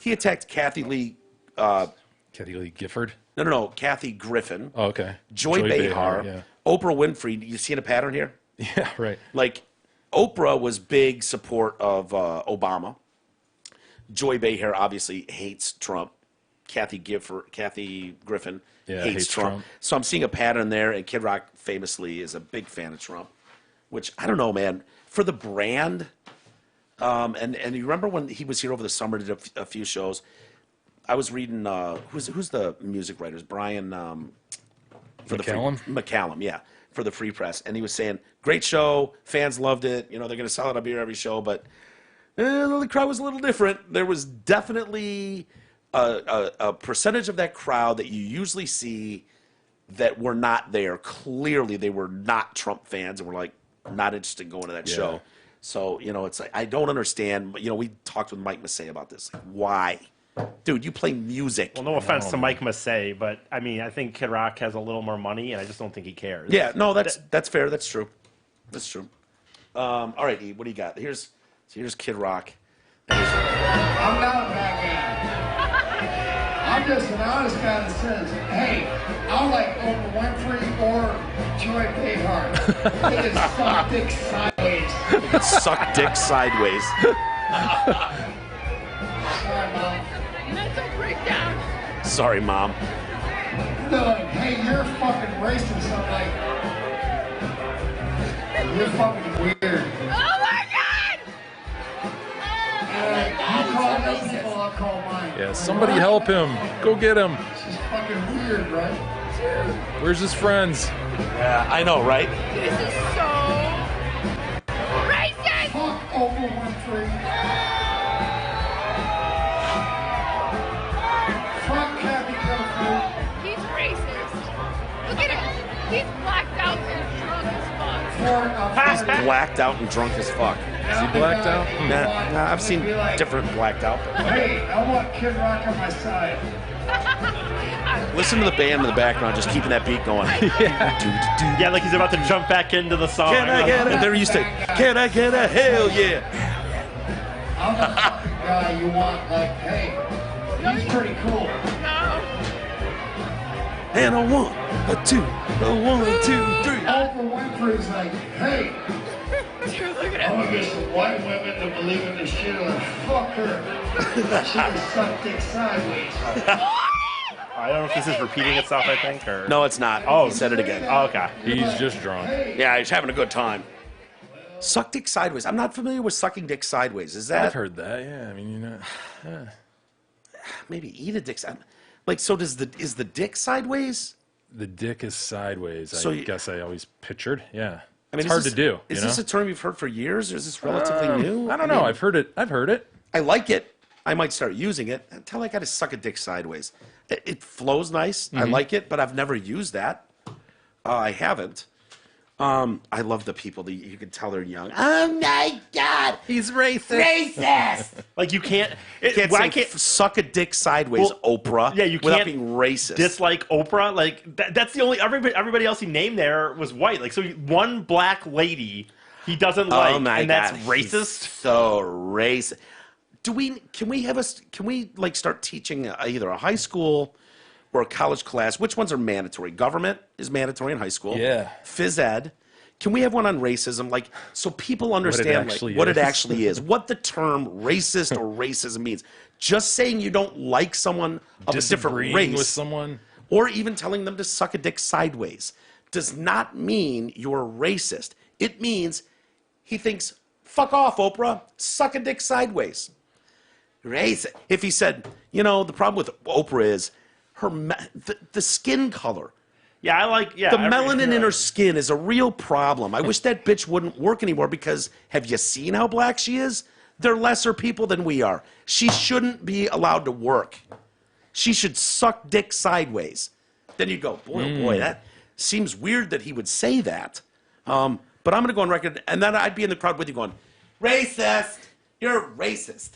He attacked Kathy Lee. Kathy Lee Gifford. No. Kathy Griffin. Oh, okay. Joy Behar. Yeah. Oprah Winfrey. You seeing a pattern here? Yeah, right. Like, Oprah was big support of Obama. Joy Behar obviously hates Trump. Kathy Griffin hates Trump. So I'm seeing a pattern there, and Kid Rock famously is a big fan of Trump, which I don't know, man. For the brand, and you remember when he was here over the summer, did a few shows. I was reading who's the music writers? Brian for McCallum? McCallum, yeah, for the Free Press, and he was saying, great show, fans loved it. They're going to sell it a beer every show, but the crowd was a little different. There was definitely a percentage of that crowd that you usually see that were not there. Clearly, they were not Trump fans and were like not interested in going to that show. So it's like I don't understand. But we talked with Mike Massey about this. Like, why, dude? You play music. Well, no offense to Mike Massey, but I mean, I think Kid Rock has a little more money, and I just don't think he cares. Yeah, no, that's fair. That's true. That's true. All right, E, what do you got? Here's Kid Rock. I'm not a bad guy. I'm just an honest guy that says, hey, I like Oprah Winfrey or Joy Behar. They can suck dick sideways. Suck dick sideways. Sorry, Mom. Mental breakdown. Sorry, Mom. They're like, hey, you're fucking racist. I'm like, you're fucking weird. Oh my god! And you call other people I'll call mine. Yeah, somebody help him. Go get him. This is fucking weird, right? Where's his friends? Yeah, I know, right? This is so racist. Fuck Oprah Winfrey. Fuck Kathy Griffin. He's racist. Look at him. He's blacked out and drunk as fuck. Blacked out and drunk as fuck. Is he blacked out? Nah, I've seen different blacked out. Hey, I want Kid Rock on my side. Listen to the band in the background, just keeping that beat going. Yeah, like he's about to jump back into the song. Can I get a? They're used to. Can I get a hell yeah? I'm the fucking guy you want, like, hey, he's pretty cool. No. And a 1, a 2, a 1, 2, 3. Oprah Winfrey's like, hey, Dude, look at I him. want to get some white women to believe in this shit. Like, fuck her. She can suck dick sideways. I don't know if this is repeating itself, I think, or... No, it's not. Oh. He said it again. Oh, okay. He's just drunk. Yeah, he's having a good time. Suck dick sideways. I'm not familiar with sucking dick sideways. Is that I've heard that. Yeah, I mean, you know. maybe eat a dick? Like, so is the dick sideways? The dick is sideways. So I guess I always pictured. Yeah. I mean, it's hard is to do. Is you know? this a term you've heard for years, or is this relatively new? I don't know. mean, I've heard it. I've heard it. I like it. I might start using it until I got to suck a dick sideways. It flows nice. I like it, but I've never used that. I haven't. I love the people that you can tell they're young. Oh my God, He's racist. racist! Like, you can't... Can't I say suck a dick sideways, Well, Oprah. yeah, you without can't being racist. dislike Oprah. Like, that's the only... Everybody else he named there was white. Like, so one black lady he doesn't like, oh my and God, that's he's racist? So racist. Can we like start teaching either a high school or a college class? Which ones are mandatory? Government is mandatory in high school. Yeah. Phys ed. Can we have one on racism, like so people understand what it actually is, what the term racist or racism means? Just saying you don't like someone of a different Disagreeing race, with someone. or even telling them to suck a dick sideways, does not mean you're racist. It means he thinks, fuck off, Oprah, suck a dick sideways. Racist. If he said, you know, the problem with Oprah is the skin color. Yeah, I like... Yeah, The melanin in her skin is a real problem. I wish that bitch wouldn't work anymore because have you seen how black she is? They're lesser people than we are. She shouldn't be allowed to work. She should suck dick sideways. Then you'd go, boy, oh boy, that seems weird that he would say that. But I'm going to go on record, and then I'd be in the crowd with you going, racist, you're racist.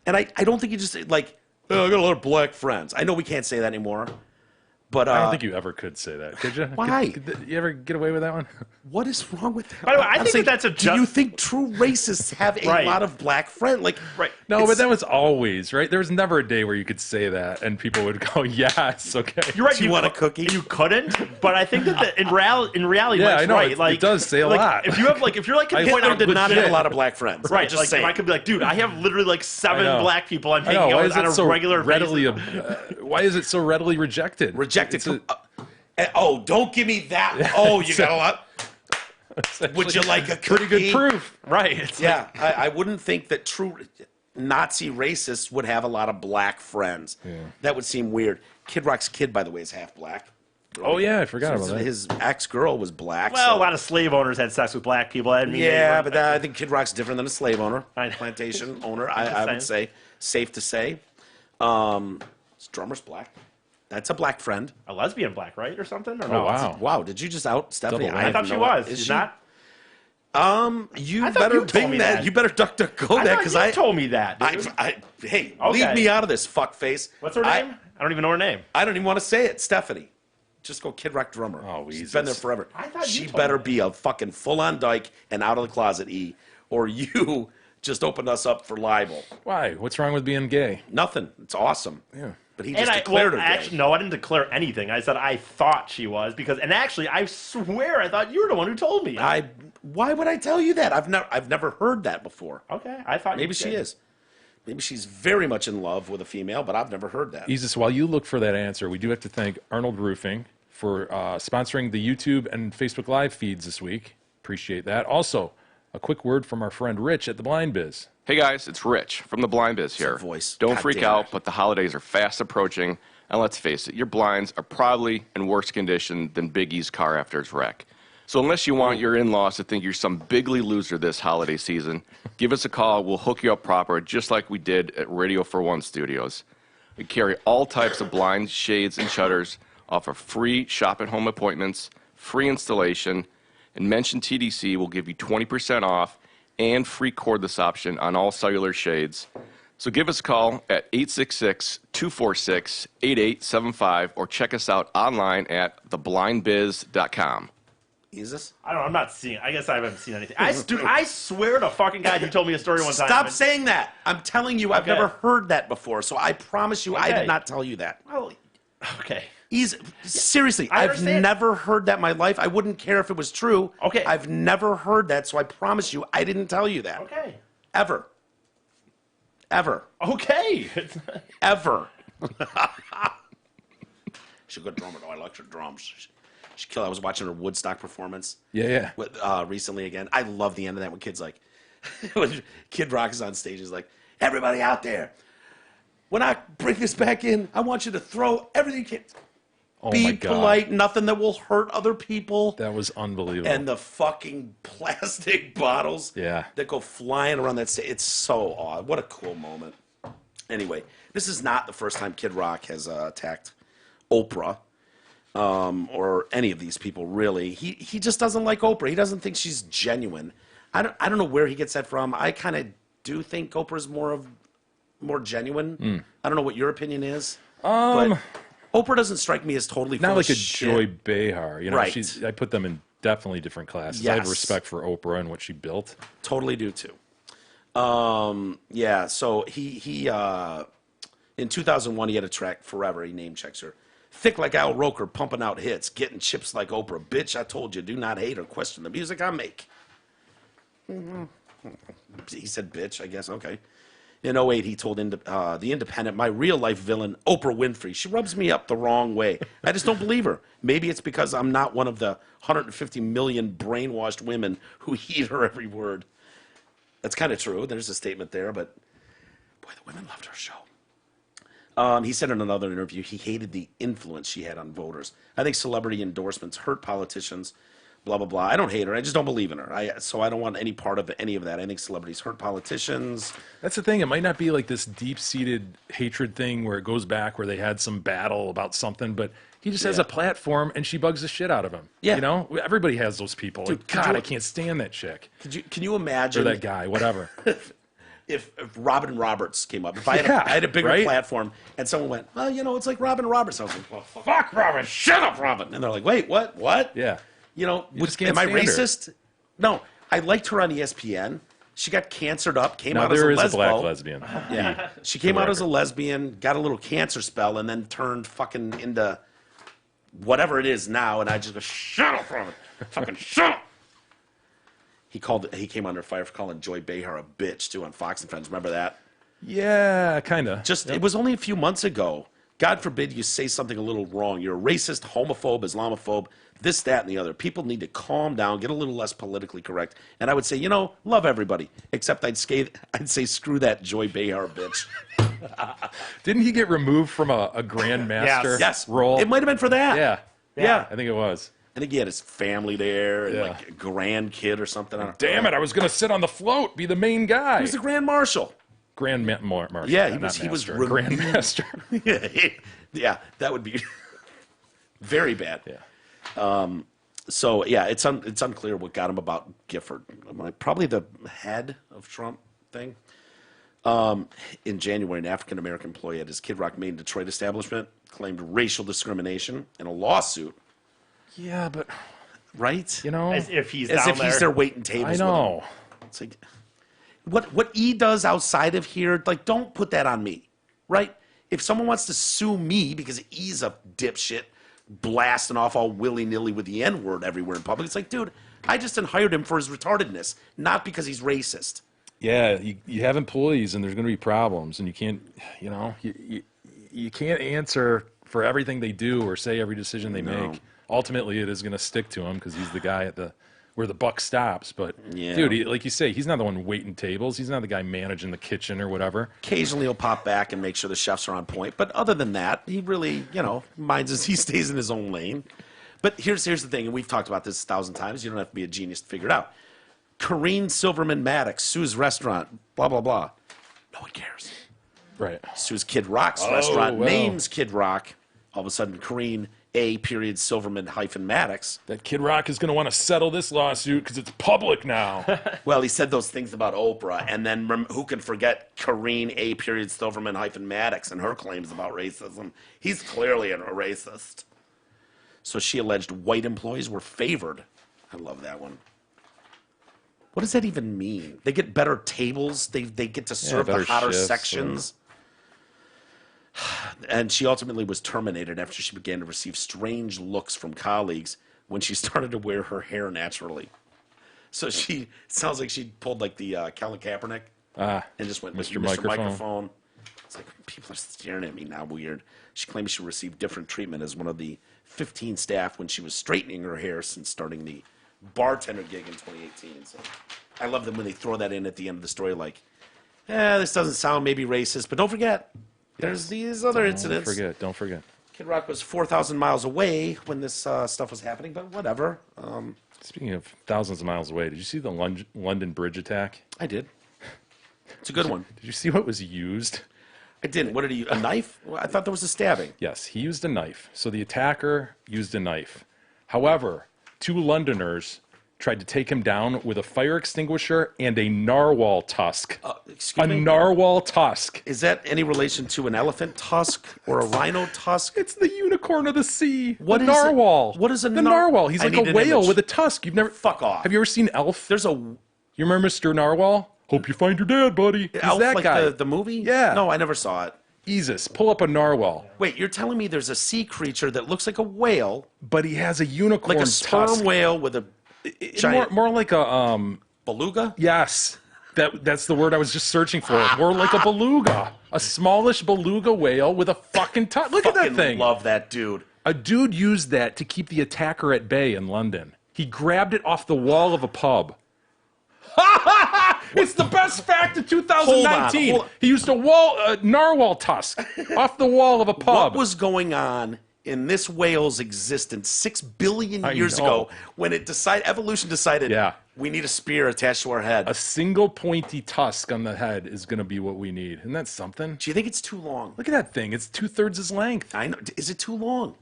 And I don't think you just, like, oh, I got a lot of black friends. I know we can't say that anymore. But I don't think you ever could say that, could you? Why? Could you ever get away with that one? what is wrong with that? By the way, I I'm think saying, that's a do you think true racists have a Right. lot of black friends? Like, Right. No, it's- but that was always, right? There was never a day where you could say that and people would go, yes, okay. You're right. Do you want a cookie? You couldn't, but I think that in reality, Yeah, Mike's I know, right. it like, does say a like, lot. If you have like, if you're like, I Hitler comparing- did not have a legit. lot of black friends. right? Just Like, saying. if I could be like, dude, I have literally like 7 know. black people I'm I hanging know. Why out is with on it a so regular readily? basis. Why is it so readily rejected? Rejected. It's Oh, don't give me that. Oh, you got a lot. it's Would you actually like a pretty cookie? good proof? Right. It's Yeah, I wouldn't think that true Nazi racists would have a lot of black friends. That would seem weird. Kid Rock's kid, by the way, is half black. Oh yeah, I forgot about that. His ex-girl was black. well, so- a lot of slave owners had sex with black people. I mean, Yeah, but I think Kid Rock's different than a slave owner, I know. plantation owner. I would say, safe to say. His drummer's black. That's a black friend. a lesbian black, right, or something? Or no? Oh wow. Wow, did you just out Stephanie? Double I whammy. thought she was. Is She's she? not. You I thought better you told bing me that. that. You better duck that I because thought you told me that. Dude. Hey, Okay. leave me out of this, fuckface. What's her name? I don't even know her name. I don't even want to say it, Stephanie. Just go Kid Rock drummer. Oh, she's Jesus. been there forever. I thought you she told better me. be a fucking full-on dyke and out of the closet, E, or you just opened us up for libel. Why? What's wrong with being gay? Nothing. It's awesome. Yeah. But he And just declared her gay. actually, no, I didn't declare anything. I said I thought she was and actually, I swear I thought you were the one who told me. Why would I tell you that? I've never heard that before. Okay, I thought Maybe you she did. is. Maybe she's very much in love with a female, but I've never heard that. Jesus, while you look for that answer, we do have to thank Arnold Roofing for sponsoring the YouTube and Facebook Live feeds this week. Appreciate that. Also, a quick word from our friend Rich at The Blind Biz. Hey guys, it's Rich from the Blind Biz here. voice. Don't God freak damn out, it. but the holidays are fast approaching, and let's face it, your blinds are probably in worse condition than Big E's car after his wreck. So unless you want your in-laws to think you're some bigly loser this holiday season, give us a call. We'll hook you up proper, just like we did at Radio for One Studios. We carry all types of blinds, shades, and shutters, offer free shop-at-home appointments, free installation, and mention TDC will give you 20% off and free cordless option on all cellular shades. So give us a call at 866-246-8875 or check us out online at theblindbiz.com. Jesus. I don't know. I'm not seeing. I guess I haven't seen anything. I swear to fucking God, you told me a story one time. Stop saying that. I'm telling you, I've Okay. never heard that before. So I promise you, I Okay. did not tell you that. Well, okay. Seriously, I I've understand. never heard that in my life. I wouldn't care if it was true. Okay. I've never heard that, so I promise you, I didn't tell you that. Okay. Ever. Ever. Okay. Ever. She's a good drummer, though. I like her drums. She killed. I was watching her Woodstock performance. Yeah. Recently again. I love the end of that when Kid's like, when Kid Rock is on stage, he's like, everybody out there, when I bring this back in, I want you to throw everything you can. Oh Be my God. polite, nothing that will hurt other people. That was unbelievable. And the fucking plastic bottles Yeah. that go flying around that stage. It's so odd. What a cool moment. Anyway, this is not the first time Kid Rock has attacked Oprah. Or any of these people, really. He just doesn't like Oprah. He doesn't think she's genuine. I don't know where he gets that from. I kind of do think Oprah's more genuine. I don't know what your opinion is. But Oprah doesn't strike me as totally full not like of a shit. Joy Behar. You know, Right. I put them in definitely different classes. I have Yes. respect for Oprah and what she built. Totally do too. Yeah. So he in 2001 he had a track Forever. He name checks her. Thick like Al Roker, pumping out hits, getting chips like Oprah. Bitch, I told you, do not hate or question the music I make. He said bitch, I guess. Okay. In 2008, he told The Independent, my real life villain, Oprah Winfrey. She rubs me up the wrong way. I just don't believe her. Maybe it's because I'm not one of the 150 million brainwashed women who heed her every word. That's kind of true. There's a statement there, but boy, the women loved her show. He said in another interview he hated the influence she had on voters. I think celebrity endorsements hurt politicians, blah, blah, blah. I don't hate her. I just don't believe in her. So I don't want any part of any of that. I think celebrities hurt politicians. That's the thing. It might not be like this deep-seated hatred thing where it goes back where they had some battle about something, but he just has Yeah. a platform and she bugs the shit out of him. Yeah. You know? Everybody has those people. Dude, Like, could God, you- I can't stand that chick. Can you imagine Or that guy, whatever. if Robin Roberts came up? If I had, Yeah, I had a bigger right? platform and someone went, well, you know, it's like Robin Roberts. I was like, well, fuck Robin. Shut up, Robin. And they're like, wait, what? What? Yeah. You know, just can't am I stand her. racist? No, I liked her on ESPN. She got cancered up, came Now, out as there a is a black lesbo. lesbian. Yeah, she came out as a lesbian, got a little cancer spell, and then turned fucking into whatever it is now. And I just go, shut up, Robin. Fucking shut up. He came under fire for calling Joy Behar a bitch too on Fox and Friends. Remember that? Yeah, kind of. It was only a few months ago. God forbid you say something a little wrong. You're a racist, homophobe, Islamophobe, this, that, and the other. People need to calm down, get a little less politically correct. And I would say, you know, love everybody. Except I'd say screw that Joy Behar bitch. Didn't he get removed from a grandmaster Yes. role? It might have been for that. Yeah. Yeah. I think it was. I think he had his family there and Yeah. like a grandkid or something. I don't Damn it, I was going to sit on the float, be the main guy. He was the Grand Marshal. Marshal. Yeah, he not was- he was master, Grandmaster. Yeah, that would be very bad. Yeah. So yeah, it's unclear what got him about Gifford. Probably the head of Trump thing. In January, an African American employee at his Kid Rock, Maine, Detroit establishment claimed racial discrimination in a lawsuit. Yeah, but, Right? you know, As if he's As down if there. he's there waiting tables. I with him. know. It's like what E does outside of here, like don't put that on me. Right? If someone wants to sue me because E's a dipshit blasting off all willy-nilly with the N-word everywhere in public, it's like, dude, I just hired him for his retardedness, not because he's racist. Yeah, you have employees and there's going to be problems and you can't, you know, you can't answer for everything they do or say every decision they make. Ultimately, it is going to stick to him because he's the guy at where the buck stops. But Yeah. dude, like you say, he's not the one waiting tables. He's not the guy managing the kitchen or whatever. Occasionally he'll pop back and make sure the chefs are on point. But other than that, he really, he stays in his own lane. But here's the thing, and we've talked about this 1,000 times. You don't have to be a genius to figure it out. Kareen Silverman Maddox, Sue's restaurant, blah, blah, blah. No one cares. Right. Sue's Kid Rock's restaurant well. names Kid Rock. All of a sudden, Kareen Silverman Maddox. That Kid Rock is going to want to settle this lawsuit because it's public now. Well, he said those things about Oprah, and then who can forget Kareen Silverman Maddox and her claims about racism? He's clearly a racist. So she alleged white employees were favored. I love that one. What does that even mean? They get better tables. They get to serve the better hotter shifts, sections. And she ultimately was terminated after she began to receive strange looks from colleagues when she started to wear her hair naturally. So it sounds like she pulled like the Colin Kaepernick and just went Mr. Mr. Microphone. Microphone. It's like, people are staring at me now, weird. She claimed she received different treatment as one of the 15 staff when she was straightening her hair since starting the bartender gig in 2018. So I love them when they throw that in at the end of the story, like, this doesn't sound maybe racist, but don't forget, there's these other incidents. Don't forget. Kid Rock was 4,000 miles away when this stuff was happening, but whatever. Speaking of thousands of miles away, did you see the London Bridge attack? I did. It's a good one. Did you see what was used? I didn't. What did he? A knife? Well, I thought there was a stabbing. Yes, he used a knife. So the attacker used a knife. However, 2 Londoners tried to take him down with a fire extinguisher and a narwhal tusk. Excuse A me? narwhal tusk. Is that any relation to an elephant tusk or a rhino tusk? It's the unicorn of the sea. What the is it? narwhal. What is a the nar- narwhal? He's I like need a an whale image. with a tusk. You've never Fuck off. Have you ever seen Elf? There's a You remember Mr. Narwhal? Hope you find your dad, buddy. He's elf that like guy. the movie? Yeah. No, I never saw it. Jesus, pull up a narwhal. Wait, you're telling me there's a sea creature that looks like a whale, But he has a unicorn like a sperm tusk. whale with a giant More like a beluga? yes. That's the word I was just searching for. More like a beluga. A smallish beluga whale with a fucking tusk. Look at that Fucking thing. love that dude. A dude used that to keep the attacker at bay in London. He grabbed it off the wall of a pub. It's the best fact of 2019. Hold on. He used a narwhal tusk off the wall of a pub. What was going on in this whale's existence 6 billion I years know. ago when evolution decided Yeah. we need a spear attached to our head? A single pointy tusk on the head is going to be what we need. Isn't that something? Do you think it's too long? Look at that thing. It's 2/3 his length. I know. Is it too long?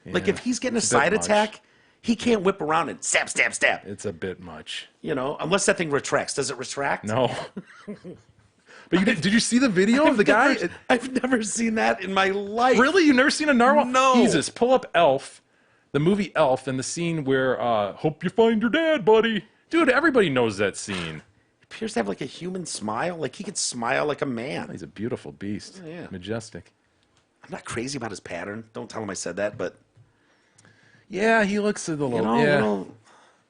Like if he's getting a It's a bit side much. attack, he can't whip around and stab, stab, stab. It's a bit much. Unless that thing retracts. Does it retract? No. But did you see the video of the guy? I've never seen that in my life. Really? You've never seen a narwhal? No. Jesus, pull up Elf, the movie Elf, and the scene where, hope you find your dad, buddy. Dude, everybody knows that scene. He appears to have like a human smile. Like he could smile like a man. He's a beautiful beast. Yeah. Majestic. I'm not crazy about his pattern. Don't tell him I said that, but Yeah, he looks a little,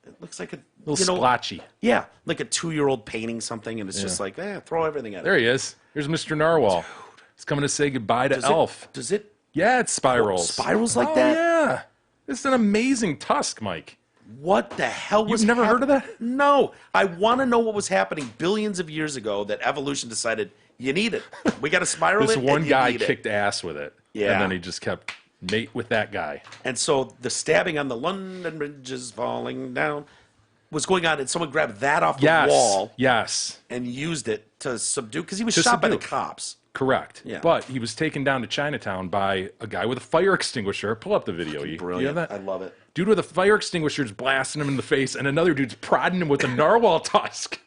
it looks like a little splotchy. Yeah, like a 2-year-old painting something, and it's just like, throw everything at it. There he is. Here's Mr. Narwhal. He's coming to say goodbye to Does Elf. Does it? Yeah, it spirals. Spirals like Oh, that? Yeah. It's an amazing tusk, Mike. What the hell was? You've never heard of that? No. I want to know what was happening billions of years ago that evolution decided you need it. We got to spiral This it. one and you guy need it. kicked ass with it. Yeah. And then he just kept mate with that guy. And so the stabbing on the London Bridge is falling down was going on, and someone grabbed that off the wall Yes. and used it to subdue because he was To shot by the subdue. cops. Correct. Yeah. But he was taken down to Chinatown by a guy with a fire extinguisher. Pull up the video. You Brilliant. have that? I love it. Dude with a fire extinguisher is blasting him in the face, and another dude's prodding him with a narwhal tusk.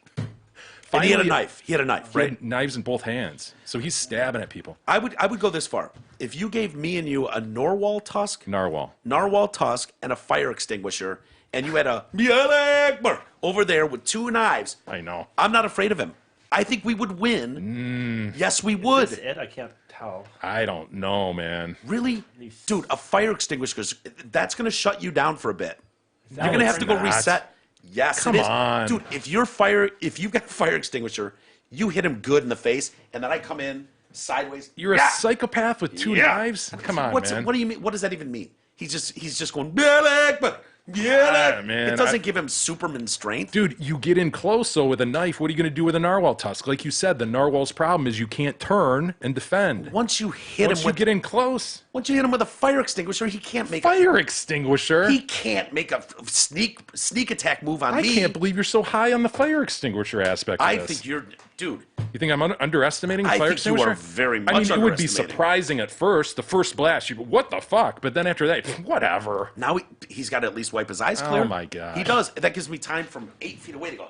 And he had a Finally- knife. He had a knife, He right? had knives in both hands. So he's stabbing at people. I would go this far. If you gave me and you a narwhal tusk, Narwhal. and a fire extinguisher, and you had a Yale Akbar over there with 2 knives, I know. I'm not afraid of him. I think we would win. Yes, we Is would. it? I can't tell. I don't know, man. Really? Dude, a fire extinguisher, that's going to shut you down for a bit. You're going to have to go not. reset. Yes, Come it is. on. Dude, if you've got a fire extinguisher, you hit him good in the face, and then I come in sideways. You're Yeah. a psychopath with 2 Yeah. knives? Come on, man. What do you mean? What does that even mean? He's just going, Yale Akbar. man, it doesn't give him Superman strength. Dude, you get in close, so with a knife, what are you going to do with a narwhal tusk? Like you said, the narwhal's problem is you can't turn and defend. Once you hit Once him you with get in close, once you hit him with a fire extinguisher, he can't make fire extinguisher. he can't make a sneak attack move on I me. can't believe you're so high on the fire extinguisher aspect of I this. think you're, dude. You think I'm underestimating the I fire think you extinguisher? are very I mean, much it would be underestimating. surprising at first. The first blast, you'd be, what the fuck? But then after that, whatever. Now he's got to at least wipe his eyes clear. Oh, my God. He does. That gives me time from 8 feet away to go.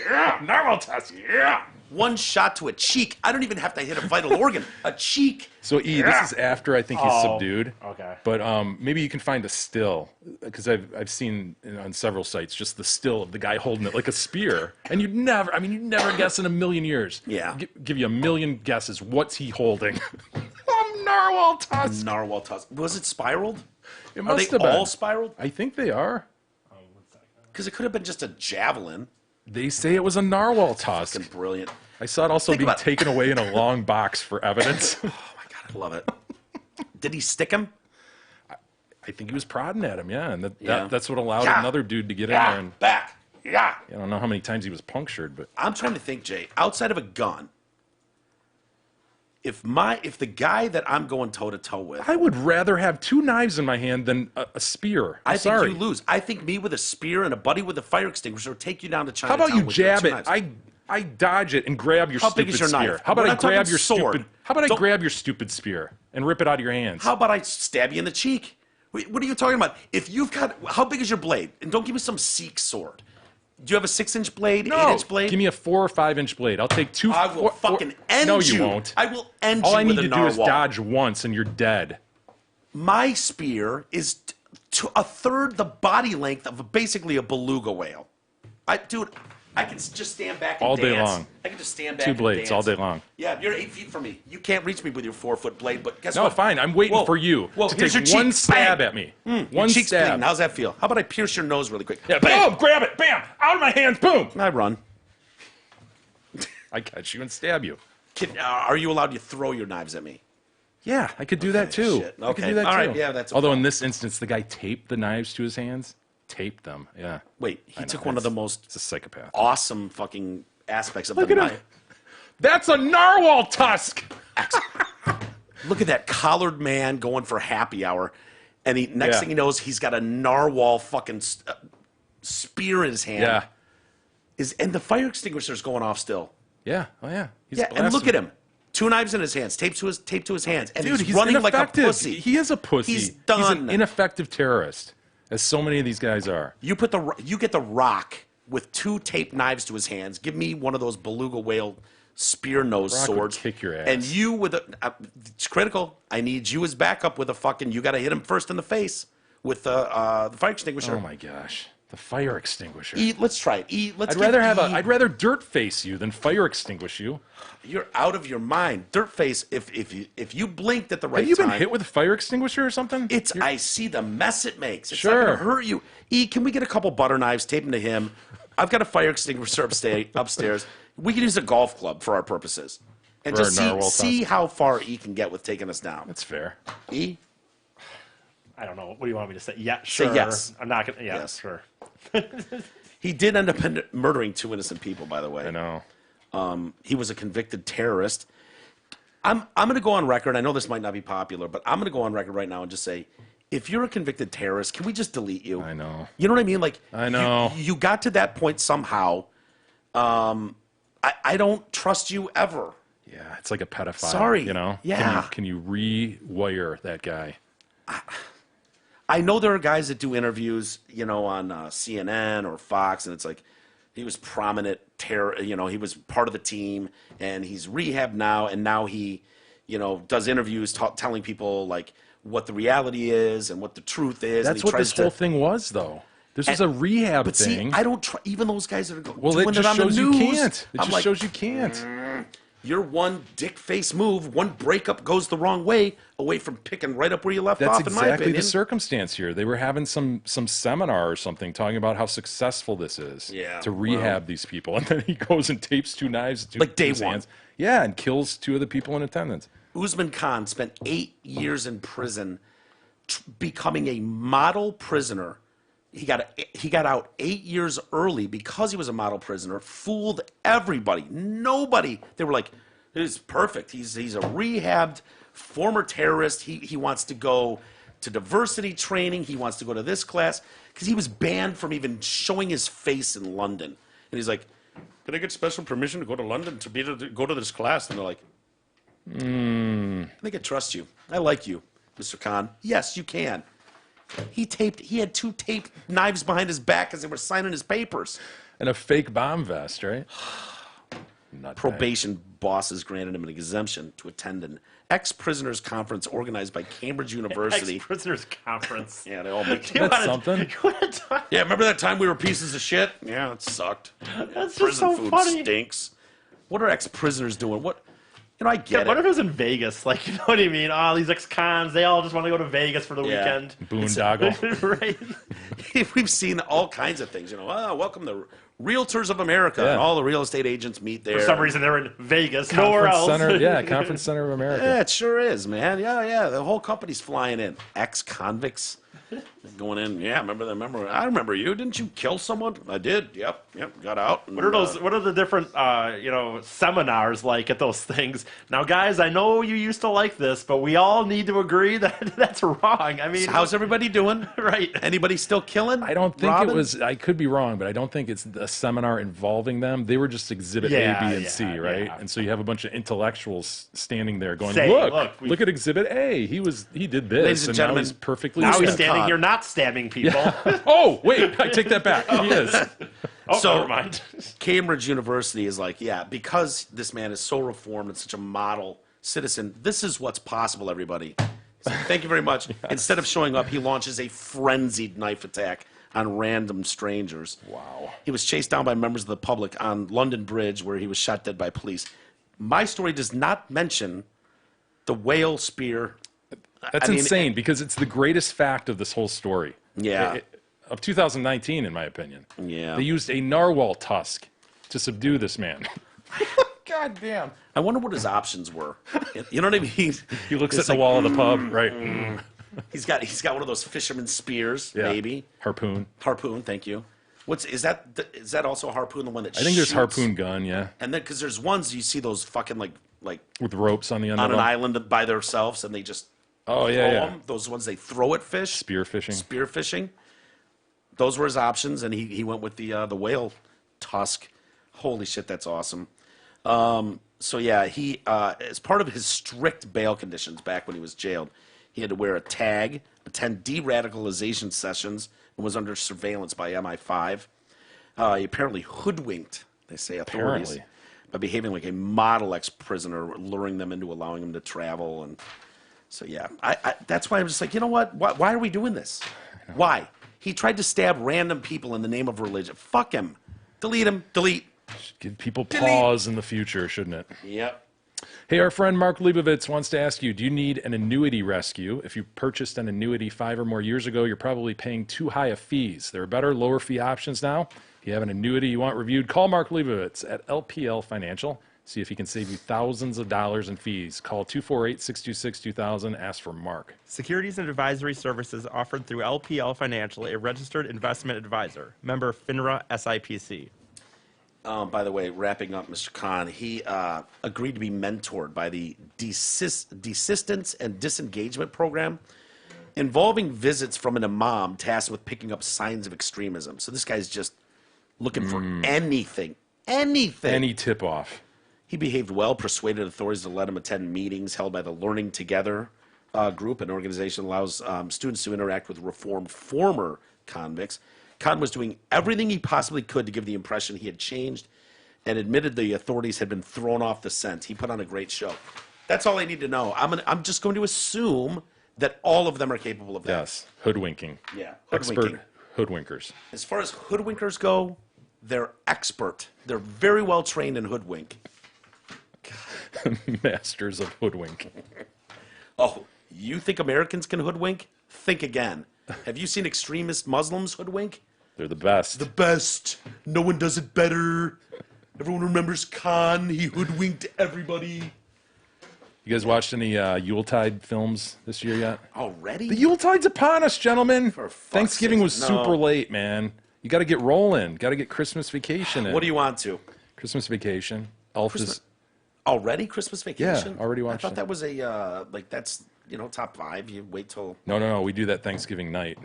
Yeah, Narwhal tusk, yeah. one shot to a cheek. I don't even have to hit a vital organ. A cheek. So this is after I think he's subdued. okay. But maybe you can find a still, because I've seen on several sites just the still of the guy holding it like a spear, and you'd never guess in a million years. Yeah. Give you a million guesses. What's he holding? Narwhal tusk. Narwhal tusk. Was it spiraled? It Are must they have been. all spiraled? I think they are. Because it could have been just a javelin. They say it was a narwhal tusk. Fucking brilliant. I saw it also Think being about it. taken away in a long box for evidence. Oh my God, I love it. Did he stick him? I think he was prodding at him, yeah, and Yeah. that's what allowed Yeah. another dude to get in there. Yeah, And back. Yeah. I don't know how many times he was punctured, but I'm trying to think, Jay. Outside of a gun, if the guy that I'm going toe to toe with, I would rather have two knives in my hand than a spear. I'm I think sorry. you lose. I think me with a spear and a buddy with a fire extinguisher will take you down to How Chinatown. about you with your jab two it? knives. I dodge it and grab your How stupid big is your spear. knife? How about We're I not talking grab your sword. stupid? How about I Don't- grab your stupid spear and rip it out of your hands? How about I stab you in the cheek? Wait, what are you talking about? If you've got, how big is your blade? And don't give me some Sikh sword. Do you have a 6-inch blade, no, 8-inch blade? give me a 4 or 5 inch blade. I'll take two. I will fucking end no, you. you won't. I will end All you I with need a to do is narwhal. dodge once, and you're dead. My spear is to a third the body length of basically a beluga whale. Dude, I can just stand back and All day dance. long. I can just stand back Two and blades dance. all day long. Yeah, you're 8 feet from me. You can't reach me with your 4-foot blade, but guess No, what? fine. I'm waiting Whoa, for you whoa, to here's take your one cheek. stab Bang. at me. Your One cheek's stab. bleeding. How's that feel? How about I pierce your nose really quick? Yeah, Bang. boom, grab it, bam, out of my hands, boom. I run. I catch you and stab you. Are you allowed to throw your knives at me? Yeah, I could do that too. shit. I could Okay. do that All too. right, yeah, that's Although okay. in this instance, the guy taped the knives to his hands. Taped them. Yeah. Wait, I he know, took one of the it's- most It's a psychopath. awesome fucking aspects of Look the at him. knife. That's a narwhal tusk. Look at that collared man going for happy hour, and next Yeah. thing he knows, he's got a narwhal fucking spear in his hand. Yeah. And the fire extinguisher's going off still. Yeah. Oh yeah. He's Yeah, and look blasting. at him. 2 knives in his hands, taped to his hands, and Dude, he's running like a ineffective. pussy. He is a pussy. He's He's done. an ineffective terrorist, as so many of these guys are. You get the Rock with 2 taped knives to his hands. Give me one of those beluga whale spear nose Rock would swords. kick your ass. And you with it's critical. I need you as backup with a fucking. You got to hit him first in the face with the fire extinguisher. Oh my gosh, the fire extinguisher. Let's try it. Let's. I'd rather dirt face you than fire extinguish you. You're out of your mind, Dirtface. If you blinked at the right Have you time, been hit with a fire extinguisher or something? I see the mess it makes. It's Sure. not gonna hurt you. Can we get a couple butter knives, tape them to him? I've got a fire extinguisher upstairs. We can use a golf club for our purposes, and For just our narwhal see tusk. how far E can get with taking us down. That's fair. E, I don't know. What do you want me to say? Yeah, sure. yes. I'm not gonna. Yeah, Yes. sure. he did end up murdering 2 innocent people. By the way, I know. He was a convicted terrorist. I'm going to go on record. I know this might not be popular, but I'm going to go on record right now and just say, if you're a convicted terrorist, can we just delete you? I know. You know what I mean? Like, I know. You got to that point somehow. I don't trust you ever. Yeah, it's like a pedophile. Sorry. You know? Yeah. Can you rewire that guy? I know there are guys that do interviews, on CNN or Fox, and it's like, he was prominent terror. He was part of the team, and he's rehabbed now, and now he, does interviews telling people like what the reality is and what the truth is. and That's he what tries this whole thing was, though. This was a rehab But thing. see, I don't even those guys that are well, doing it it just on the shows you news. can't. It I'm just like, shows you can't. Your one dick face move, one breakup goes the wrong way, away from picking right up where you left That's off. In my exactly opinion, the circumstance here. They were having some seminar or something talking about how successful this is Yeah, to rehab these people, and then he goes and tapes 2 knives to Like day his one. hands. Yeah, and kills 2 of the people in attendance. Usman Khan spent 8 years in prison, becoming a model prisoner He got out 8 years early because he was a model prisoner. Fooled everybody. Nobody. They were like, "This is perfect. He's a rehabbed former terrorist. He wants to go to diversity training. He wants to go to this class because he was banned from even showing his face in London." And he's like, "Did I get special permission to go to London to go to this class?" And they're like, I think I trust you. I like you, Mr. Khan. Yes, you can. He had 2 taped knives behind his back as they were signing his papers. And a fake bomb vest, right? Nutbag. Probation bosses granted him an exemption to attend an ex-prisoners conference organized by Cambridge University. Ex-prisoners conference. Yeah, they all make. That's something. Yeah, remember that time we were pieces of shit? Yeah, it sucked. That's just Prison so food funny. stinks. What are ex-prisoners doing? What? You know, I get What if it. it was in Vegas? Like, you know what I mean? Oh, these ex-cons, they all just want to go to Vegas for the Yeah. weekend. Boondoggle. Right. We've seen all kinds of things. You know, welcome to Realtors of America. Yeah. And all the real estate agents meet there. For some reason, they're in Vegas, nowhere Conference else. Center, yeah, Conference Center of America. Yeah, it sure is, man. Yeah. The whole company's flying in. Ex-convicts going in. Yeah, I remember you. Didn't you kill someone? I did. Yep. Got out. And, What are those? What are the different, seminars like at those things? Now, guys, I know you used to like this, but we all need to agree that that's wrong. I mean, how's everybody doing? right? Anybody still killing? I don't think Robin? it was. I could be wrong, but I don't think it's a seminar involving them. They were just exhibit Yeah, A, B, and C, yeah, right? yeah. And so you have a bunch of intellectuals standing there going, Saying, "Look, "Look, look at exhibit A. He did this, Ladies and and gentlemen, now he's perfectly Now he's good." standing Con. here not stabbing people. Oh, wait, I take that back. He is. Oh, So- never mind. Cambridge University is like, yeah, because this man is so reformed and such a model citizen, this is what's possible, everybody. So, thank you very much. Instead of showing up, he launches a frenzied knife attack on random strangers. Wow. He was chased down by members of the public on London Bridge, where he was shot dead by police. My story does not mention the whale spear. That's I mean, insane because it's the greatest fact of this whole story. Yeah. Of 2019, in my opinion. Yeah. They used a narwhal tusk to subdue this man. God damn. I wonder what his options were. You know what I mean? He looks It's at the like, wall of the pub, right? He's got one of those fisherman spears, Yeah. maybe. Harpoon. Harpoon, thank you. Is that also a harpoon, the one that I think there's shoots? harpoon gun, yeah, And then because there's ones you see those fucking like with ropes on the end on of an them. island by themselves, and they just Oh throw yeah. them. Those ones they throw at fish. Spear fishing. Spear fishing. Those were his options, and he went with the whale tusk. Holy shit, that's awesome. So yeah, he as part of his strict bail conditions back when he was jailed, he had to wear a tag, attend de-radicalization sessions, and was under surveillance by MI5. He apparently hoodwinked, they say, authorities Apparently. by behaving like a model ex-prisoner, luring them into allowing him to travel. And so yeah, I that's why I'm just like, you know what? Why are we doing this? Why? He tried to stab random people in the name of religion. Fuck him. Delete him. Delete. Give people pause in the future, shouldn't it? Yep. Hey, our friend Mark Leibovitz wants to ask you, do you need an annuity rescue? If you purchased an annuity 5 or more years ago, you're probably paying too high of fees. There are better, lower fee options now. If you have an annuity you want reviewed, call Mark Leibovitz at LPL Financial. See if he can save you thousands of dollars in fees. Call 248-626-2000. Ask for Mark. Securities and advisory services offered through LPL Financial, a registered investment advisor. Member FINRA SIPC. By the way, wrapping up, Mr. Khan, he agreed to be mentored by the Desistance and Disengagement Program, involving visits from an imam tasked with picking up signs of extremism. So this guy's just looking for anything. Any tip-off. He behaved well, persuaded authorities to let him attend meetings held by the Learning Together group, an organization that allows students to interact with reformed former convicts. Khan was doing everything he possibly could to give the impression he had changed and admitted the authorities had been thrown off the scent. He put on a great show. That's all I need to know. I'm just going to assume that all of them are capable of that. Yes. Hoodwinking. Yeah, Expert hoodwinking. hoodwinkers. As far as hoodwinkers go, they're expert. They're very well trained in hoodwink. Masters of hoodwink. Oh, you think Americans can hoodwink? Think again. Have you seen extremist Muslims hoodwink? They're the best. The best. No one does it better. Everyone remembers Khan. He hoodwinked everybody. You guys watched any Yuletide films this year yet? Already? The Yuletide's upon us, gentlemen. For fuck's Thanksgiving sake, was no. super late, man. You got to get rolling. Got to get Christmas Vacation in. What do you want to? Christmas Vacation. Elf Christmas- is. Already Christmas Vacation? already watched I thought it. that was a that's top 5. You wait till. No. We do that Thanksgiving night.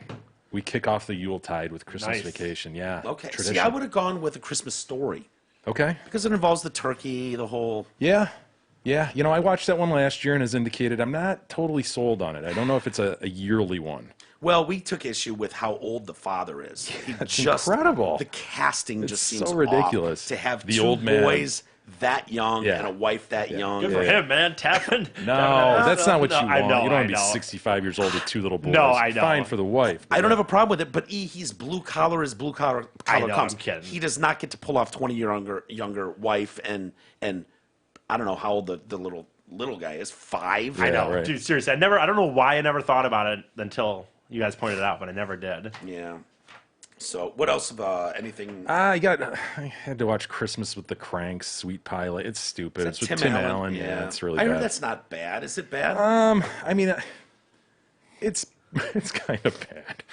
We kick off the Yuletide with Christmas Nice. Vacation. Yeah. Okay. Tradition. See, I would have gone with A Christmas Story Okay. because it involves the turkey, the whole. Yeah. Yeah. You know, I watched that one last year and as indicated, I'm not totally sold on it. I don't know if it's a yearly one. Well, we took issue with how old the father is. He That's incredible. The casting just seems so off ridiculous. to have The 2 old man. boys that young Yeah. and a wife that young. Good for him, man. Tapping. No, that's not what you want. I know, you don't want to be I know. 65 years old with 2 little boys. No, I know. Fine for the wife. I don't have a problem with it, but he's blue collar as blue collar I know, comes. I'm kidding. He does not get to pull off 20-year younger wife and I don't know how old the little guy is. 5. I know, right. dude. Seriously, I don't know why I never thought about it until you guys pointed it out, but I never did. Yeah. So what else? Anything? I had to watch Christmas with the Cranks, Sweet Pilot. It's stupid. It's Is with that Tim Allen. Yeah, it's really I bad. heard that's not bad. Is it bad? I mean, it's kind of bad.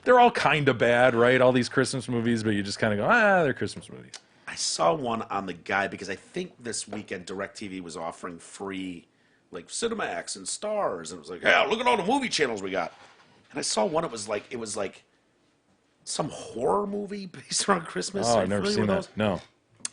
They're all kind of bad, right? All these Christmas movies, but you just kind of go, they're Christmas movies. I saw one on the guide because I think this weekend DirecTV was offering free, like Cinemax and Stars, and it was like, hey, look at all the movie channels we got. And I saw one. It was like some horror movie based around Christmas. Oh, Are I've you never familiar seen with that. those? No.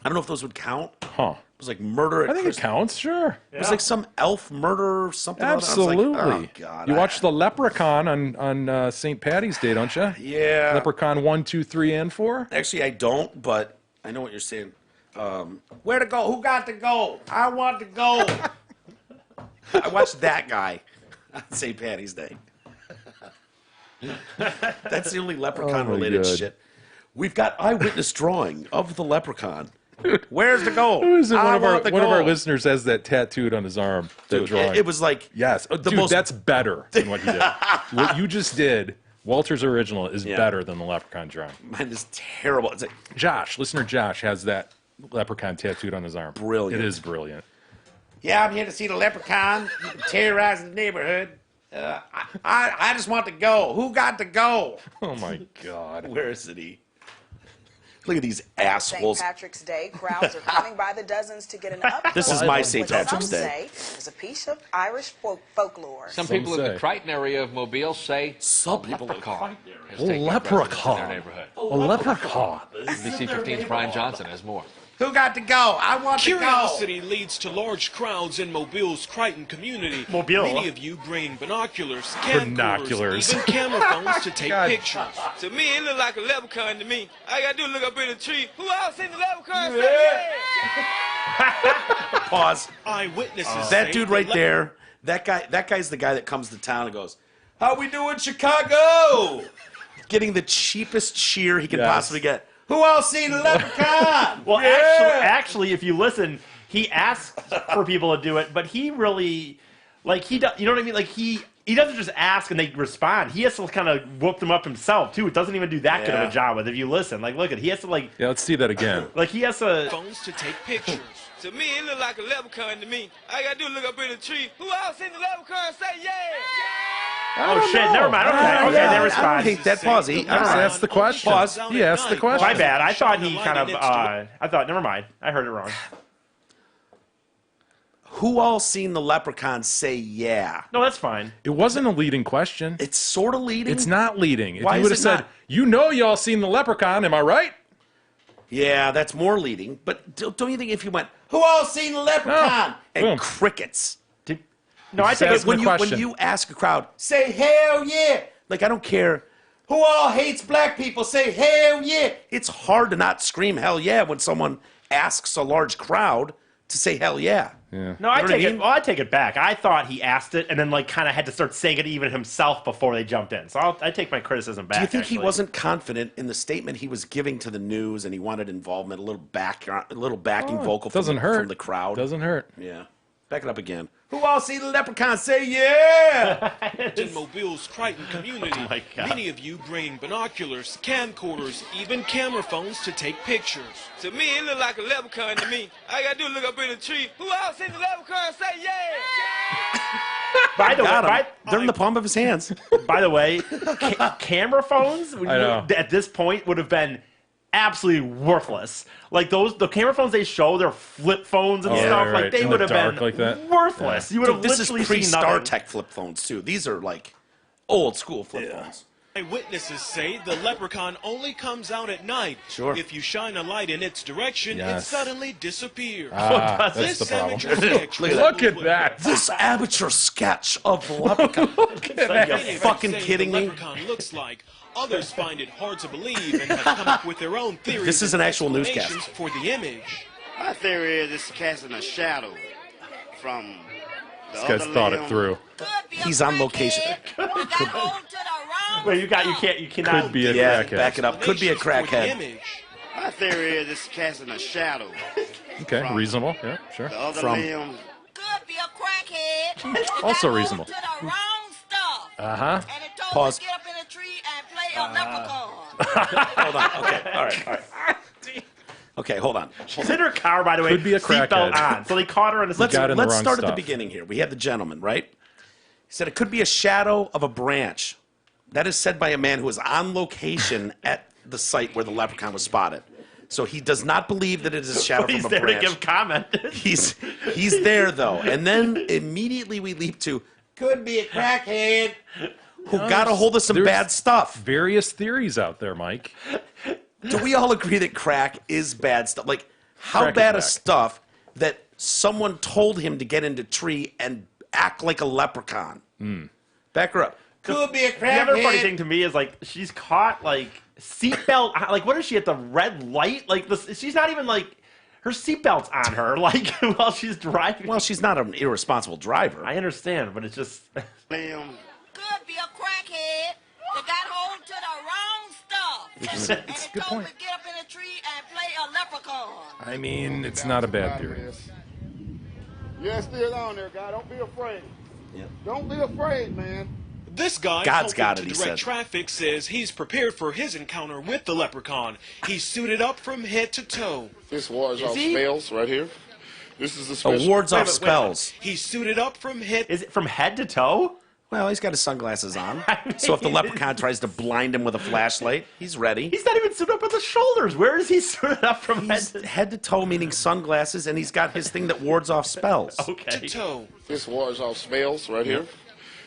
I don't know if those would count. Huh. It was like murder at I think it Christmas. counts, sure. It was like some elf murder or something. Absolutely. I was like, oh, God. You watched The Leprechaun on St. Patty's Day, don't you? Yeah. Leprechaun 1, 2, 3, and 4? Actually, I don't, but I know what you're saying. Where to go? Who got to go? I want to go. I watched that guy on St. Patty's Day. That's the only leprechaun-related God. shit. We've got eyewitness drawing of the leprechaun. Where's the goal? Who is it? I One of want the our goal. listeners has that tattooed on his arm. That Dude, drawing. it was like Yes. Oh, the dude, most. that's better than what you did. What you just did, Walter's original, is Yeah. better than the Leprechaun drawing. Mine is terrible. It's like Josh, listener Josh, has that Leprechaun tattooed on his arm. Brilliant. It is brilliant. yeah, I'm here to see the leprechaun. You can terrorize the neighborhood. I just want to go. Who got to go? Oh my God. Where is he? Look at these St. assholes. Patrick's Day, crowds are coming by the dozens to get an up. This is my St. Patrick's Day. Is a piece of Irish folklore. Some Some people in say. the Crichton area of Mobile say Some people leprechaun has A taken precedence leprechaun. in their neighborhood. A leprechaun. NBC 15's Brian Johnson has more. Who got to go? I want to go. Curiosity leads to large crowds in Mobile's Crichton community. Mobile. Many of you bring binoculars, camcorders, Binoculars. even camera phones to take God. pictures. To me, it look like a leprechaun to me. All I gotta do is look up in the tree. Who else seen the leprechaun? Pause. Eyewitnesses That say dude the right there. That guy's the guy that comes to town and goes, "How we doing, Chicago?" Getting the cheapest cheer he can Yes. possibly get. Who else seen the leprechaun? Well, Yeah. actually, if you listen, he asks for people to do it, but he really, like, you know what I mean? Like, he doesn't just ask and they respond. He has to kind of whoop them up himself, too. It doesn't even do that good of Yeah. a job with it. If you listen, like, look at, he has to, like, Yeah, let's see that again. he has to, phones to take pictures. To me, it look like a leprechaun to me. All I gotta do is look up in the tree. Who else seen the leprechaun? Say yeah! oh, shit, never mind. Okay, Yeah, they I don't respond. hate that. Pause. He He asked the question. Pause. He asked the question. My bad. I thought he kind of, never mind. I heard it wrong. Who all seen the leprechaun? Say yeah. No, that's fine. It wasn't a leading question. It's sort of leading. It's not leading. If Why you is would have it said, not? you know y'all seen the Leprechaun, am I right? Yeah, that's more leading. But don't you think if you went, who all seen the leprechaun? And Boom. crickets. No, I Just think ask it's the When question. you ask a crowd, say hell yeah. Like I don't care. Who all hates black people? Say hell yeah. It's hard to not scream hell yeah when someone asks a large crowd to say hell yeah. Yeah. No, I know what I take it. mean? Well, I take it back. I thought he asked it and then kind of had to start saying it even himself before they jumped in. So I take my criticism back. Do you think he actually. wasn't confident in the statement he was giving to the news, and he wanted involvement, a little backing vocal Doesn't from, hurt. from the crowd? Doesn't hurt. Yeah. Back it up again. Who all see the leprechaun? Say yeah. In Mobile's Crichton community, my God. many of you bring binoculars, camcorders, even camera phones to take pictures. To me, it look like a leprechaun to me. All I gotta do is look up in the tree. Who else seen the leprechaun? Say yeah! By the Got 'em. way, They're in the palm of his hands. by the way, camera phones I know. at this point would have been absolutely worthless. Like the camera phones they show, they're flip phones and Oh, stuff. right, Like right. they In would the have been dark like that? worthless. You would have Dude, this is literally seen pre-Star nothing. Tech flip phones too. These are like old school flip phones. Witnesses say the leprechaun only comes out at night. Sure. If you shine a light in its direction, Yes. it suddenly disappears. That's This the problem. amateur sketch Look at that. This amateur sketch of the leprechaun. Many Are of you you fucking say kidding the me? leprechaun looks like. Others find it hard to believe and have come up with their own theories. This is an and actual newscast. explanations for the image. My theory is it's casting a shadow from the This guy's other thought it limb. through. He's on location. Wait, you cannot. Could be a Yeah, crackhead. back it up. Could be a For the crackhead. image. My theory is it's casting a shadow Okay, reasonable. Yeah, sure. the other From- limb. Could be a crackhead. Also reasonable. To the wrong stuff. Uh-huh. And it told Pause. me to get up in a tree and play a leprechaun. Hold on. Okay. All right. Okay, hold on. She's in her car, by the way. Could be a seatbelt crackhead. on. So they caught her in a Let's got in the wrong start at the stuff. beginning here. We have the gentleman, right? He said it could be a shadow of a branch. That is said by a man who was on location at the site where the leprechaun was spotted. So he does not believe that it is a shadow He's from a there to branch. give comment. He's there though, and then immediately we leap to could be a crackhead who got a hold of some There's bad stuff. Various theories out there, Mike. Do we all agree that crack is bad stuff? Like, how Crack is bad back. is stuff that someone told him to get into tree and act like a leprechaun? Back her up. Could be a The other funny crackhead. thing to me is like she's caught like seatbelt. Like what is she at the red light? Like this, she's not even like her seatbelt's on her. Like while she's driving. Well, she's not an irresponsible driver. I understand, but it's just. Limb. Could be a crackhead that got hold to the wrong stuff. And it good told point. me to get up in a tree and play a leprechaun. I mean, it's not a bad theory. Yeah, still on there, guy. Don't be afraid. Yeah. Don't be afraid, man. This guy, God's got helping it, to he direct said. traffic, says he's prepared for his encounter with the leprechaun. He's suited up from head to toe. This wards Is off he? spells right here. This is the special. Awards off Wait a minute. spells. He's suited up from head. Is it from head to toe? Well, he's got his sunglasses on. So if the leprechaun tries to blind him with a flashlight, he's ready. He's not even suited up at the shoulders. Where is he suited up from head He's to head to toe, meaning sunglasses, and he's got his thing that wards off spells. to Okay. toe. This wards off spells right here.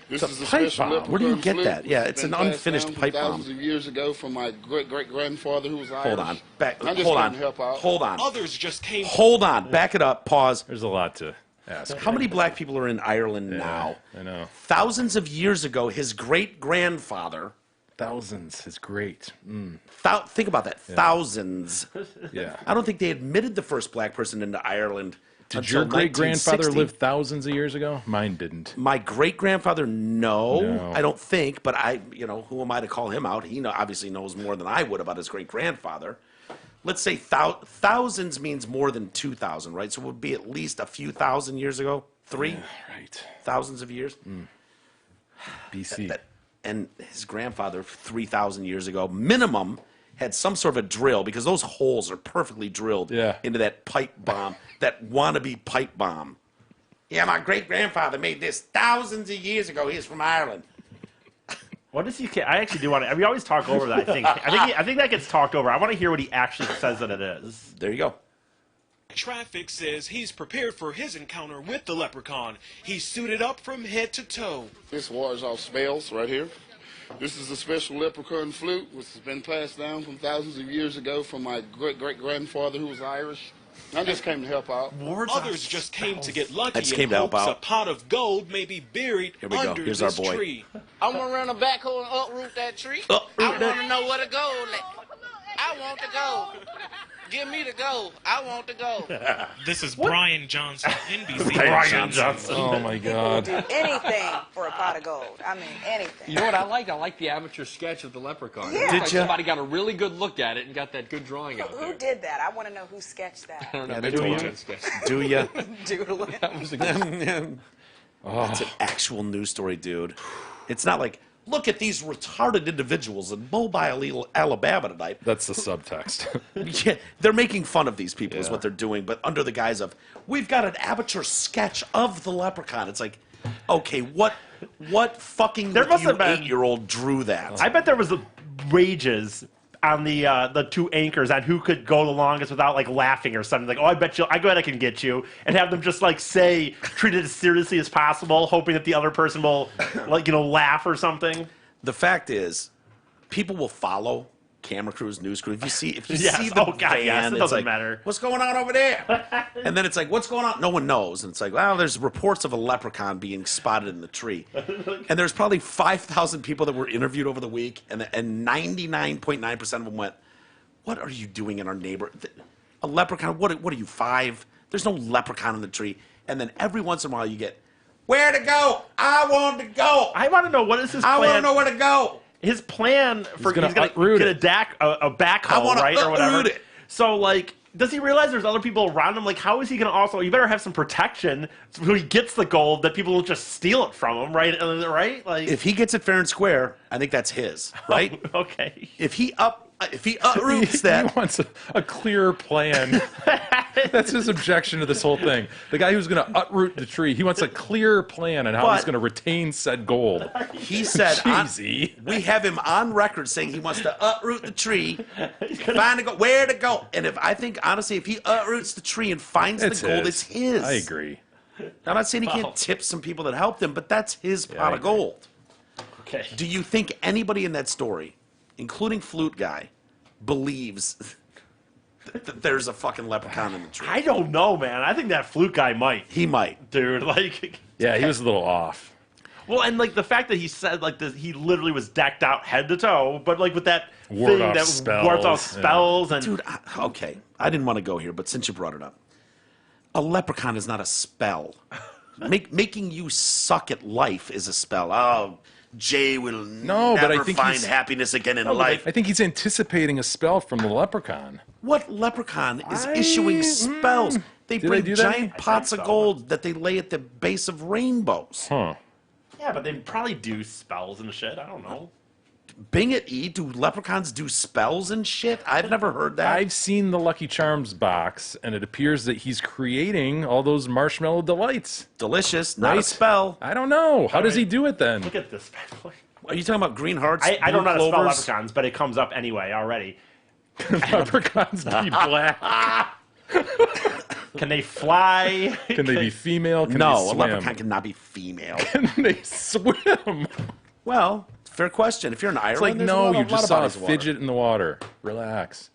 This It's a is the pipe special bomb. leprechaun Where do you get flute, that? which Yeah, has it's been an passed unfinished down from pipe bomb. thousands of years ago from my great grandfather who was Irish. Hold on. Back. I just Hold couldn't on. help out. Hold on. Others just came. Hold on. Back it up. Pause. There's a lot to ask. How many black people are in Ireland now? I know. Thousands of years ago, his great grandfather. Thousands is great. Think about that. Thousands. Yeah. I don't think they admitted the first black person into Ireland. Did until your great grandfather 1960. live thousands of years ago? Mine didn't. My great grandfather, no, No. I don't think. But who am I to call him out? He obviously knows more than I would about his great grandfather. Let's say thousands means more than 2,000, right? So it would be at least a few thousand years ago. Three Right. thousands of years. BC. And his grandfather, 3,000 years ago, minimum, had some sort of a drill because those holes are perfectly drilled Yeah. into that pipe bomb, that wannabe pipe bomb. Yeah, my great grandfather made this thousands of years ago. He's from Ireland. What does he? I actually do want to. We always talk over that. I think that gets talked over. I want to hear what he actually says that it is. There you go. Traffic says he's prepared for his encounter with the leprechaun. He's suited up from head to toe. This wards off spells right here. This is the special leprechaun flute, which has been passed down from thousands of years ago from my great grandfather who was Irish. I just came to help out. Others just came to get lucky I just in came to help hopes a out. pot of gold may be buried Here we go. under Here's our this boy. tree. I'm gonna run a backhoe and uproot that tree. Uproot I that- want to know where to go. I want to go. Give me the go. I want to go. This is Brian Johnson, NBC. Brian Johnson. Oh my God. Do anything for a pot of gold. I mean, anything. You know what I like? I like the amateur sketch of the leprechaun. Yeah. It looks Did like ya? somebody got a really good look at it and got that good drawing out Who there. did that? I want to know who sketched that. I don't know. Yeah, Maybe they we told did sketch. Do you? Doodling. That was a good. It's an actual news story, dude. It's not like, look at these retarded individuals in Mobile, Alabama tonight. That's the subtext. Yeah, they're making fun of these people is what they're doing, but under the guise of, we've got an amateur sketch of the leprechaun. It's like, Okay, what fucking There must have been- 8-year-old drew that? I bet there was wages on the two anchors on who could go the longest without like laughing or something. Like, oh, I bet I can get you, and have them just like treat it as seriously as possible, hoping that the other person will laugh or something. The fact is, people will follow camera crews, news crews. If you Yes. see the Oh, God, van, yes. It it's doesn't like, matter. what's going on over there? And then it's like, what's going on? No one knows. And it's like, well, there's reports of a leprechaun being spotted in the tree. And there's probably 5,000 people that were interviewed over the week, and 99.9% of them went, what are you doing in our neighborhood? A leprechaun? What are you, 5? There's no leprechaun in the tree. And then every once in a while you get, where to go? I want to go. I want to know, what is his plan? I want to know where to go. His plan for gonna he's going to uproot get it. a backhoe, wanna right, or whatever. uproot it. So, like, does he realize there's other people around him? Like, how is he going to also? You better have some protection so he gets the gold, that people won't just steal it from him, right? Right? Like, If he gets it fair and square, I think that's his, right? okay. If he uproots that, He wants a clear plan. That's his objection to this whole thing. The guy who's going to uproot the tree, he wants a clear plan on how he's But- going to retain said gold. he said, Jeezy. we have him on record saying he wants to uproot the tree, find where to go. And honestly, if he uproots the tree and finds It's the gold, his. it's his. I agree. I'm not saying he can't tip some people that helped him, but that's his pot I of gold. Okay. Do you think anybody in that story, including Flute Guy, believes that there's a fucking leprechaun in the tree? I don't know, man. I think that flute guy might. He might. Dude, like, Yeah, he was a little off. well, and like the fact that he said like this, he literally was decked out head to toe, but like with that Ward thing off that spells, wards off yeah. spells, and Dude, okay. I didn't want to go here, but since you brought it up, a leprechaun is not a spell. Making you suck at life is a spell. Oh, Jay will No, but I never think find he's- happiness again in No, but life. I think he's anticipating a spell from the leprechaun. What leprechaun is issuing spells? They Did bring they do that? giant I pots think of so. gold that they lay at the base of rainbows. Huh. yeah, but they probably do spells and shit. I don't know. Bing it, E. Do leprechauns do spells and shit? I've never heard that. I've seen the Lucky Charms box, and it appears that he's creating all those marshmallow delights. Delicious, not a Right? spell. I don't know. How does he do it then? Look at this. Are you talking about green hearts? I don't know how to blue spell clovers? leprechauns, but it comes up anyway already. Leprechauns be black. Can they fly? Can they be female? Can No, they a swim? leprechaun cannot be female. Can they swim? Well, fair question. If you're in Ireland, It's like, there's no, a lot you of just saw a bodies of water. fidget in the water. Relax.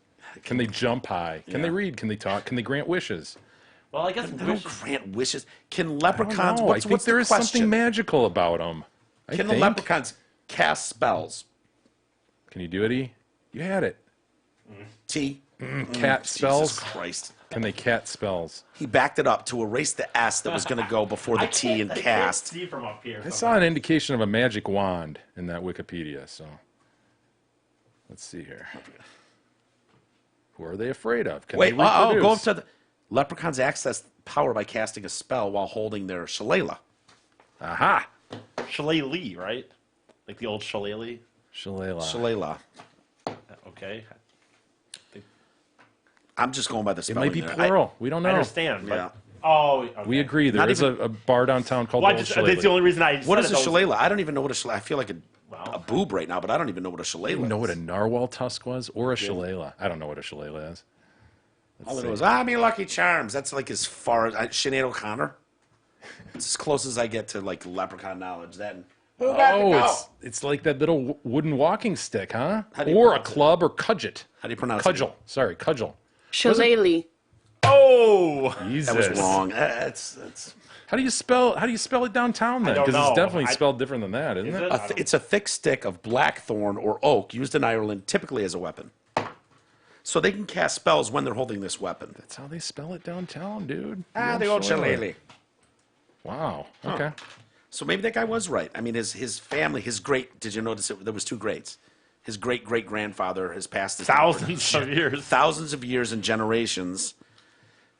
Can they jump high? Can they read? Can they talk? Can they grant wishes? Well, I guess They don't grant wishes. Can I don't leprechauns? know. What's, I think what's there the is question? something magical about them. Can the leprechauns cast spells? Can you do it, E? You had it. T. Cat spells? Jesus Christ. Can they cat spells? He backed it up to erase the S that was going to go before the T and I can't cast. see from up here. I saw an indication of a magic wand in that Wikipedia, so let's see here. Who are they afraid of? Can Wait, they reproduce? go up to the... Leprechauns access power by casting a spell while holding their shillelagh. Aha! Shillelagh, right? Like the old shillelagh. Shillelagh. Shillelagh. Okay. I'm just going by the It spelling might be there. plural. We don't know. I understand. But, Yeah. oh, okay. We agree. There Not is even- a bar downtown called Well, the Old that's Shillelagh. the only reason I What said is it, a though. shillelagh? I don't even know what a shillelagh. I feel like a boob right now, but I don't even know what a I shillelagh didn't know what a is. narwhal tusk was or a shillelagh. I don't know what a shillelagh is. All I know is, I mean, Lucky Charms. That's like as far as Sinead O'Connor. It's as close as I get to like leprechaun knowledge. That. And, who got the Oh, go? it's like that little wooden walking stick, huh? How do you Or a pronounce it? club or cudget. How do you pronounce Cudgel. Sorry, cudgel. Shillelagh. Oh, Jesus. it? That was wrong. That's How do you spell it downtown then? don't Because it's know. definitely spelled different than that, isn't Is it? it? it's a thick stick of blackthorn or oak used in Ireland, typically as a weapon. So they can cast spells when they're holding this weapon. That's how they spell it downtown, dude. The old shillelagh. Wow. Okay. So maybe that guy was right. I mean, his family, his great. Did you notice there was two greats? His great great grandfather has passed his thousands of years. thousands of years and generations.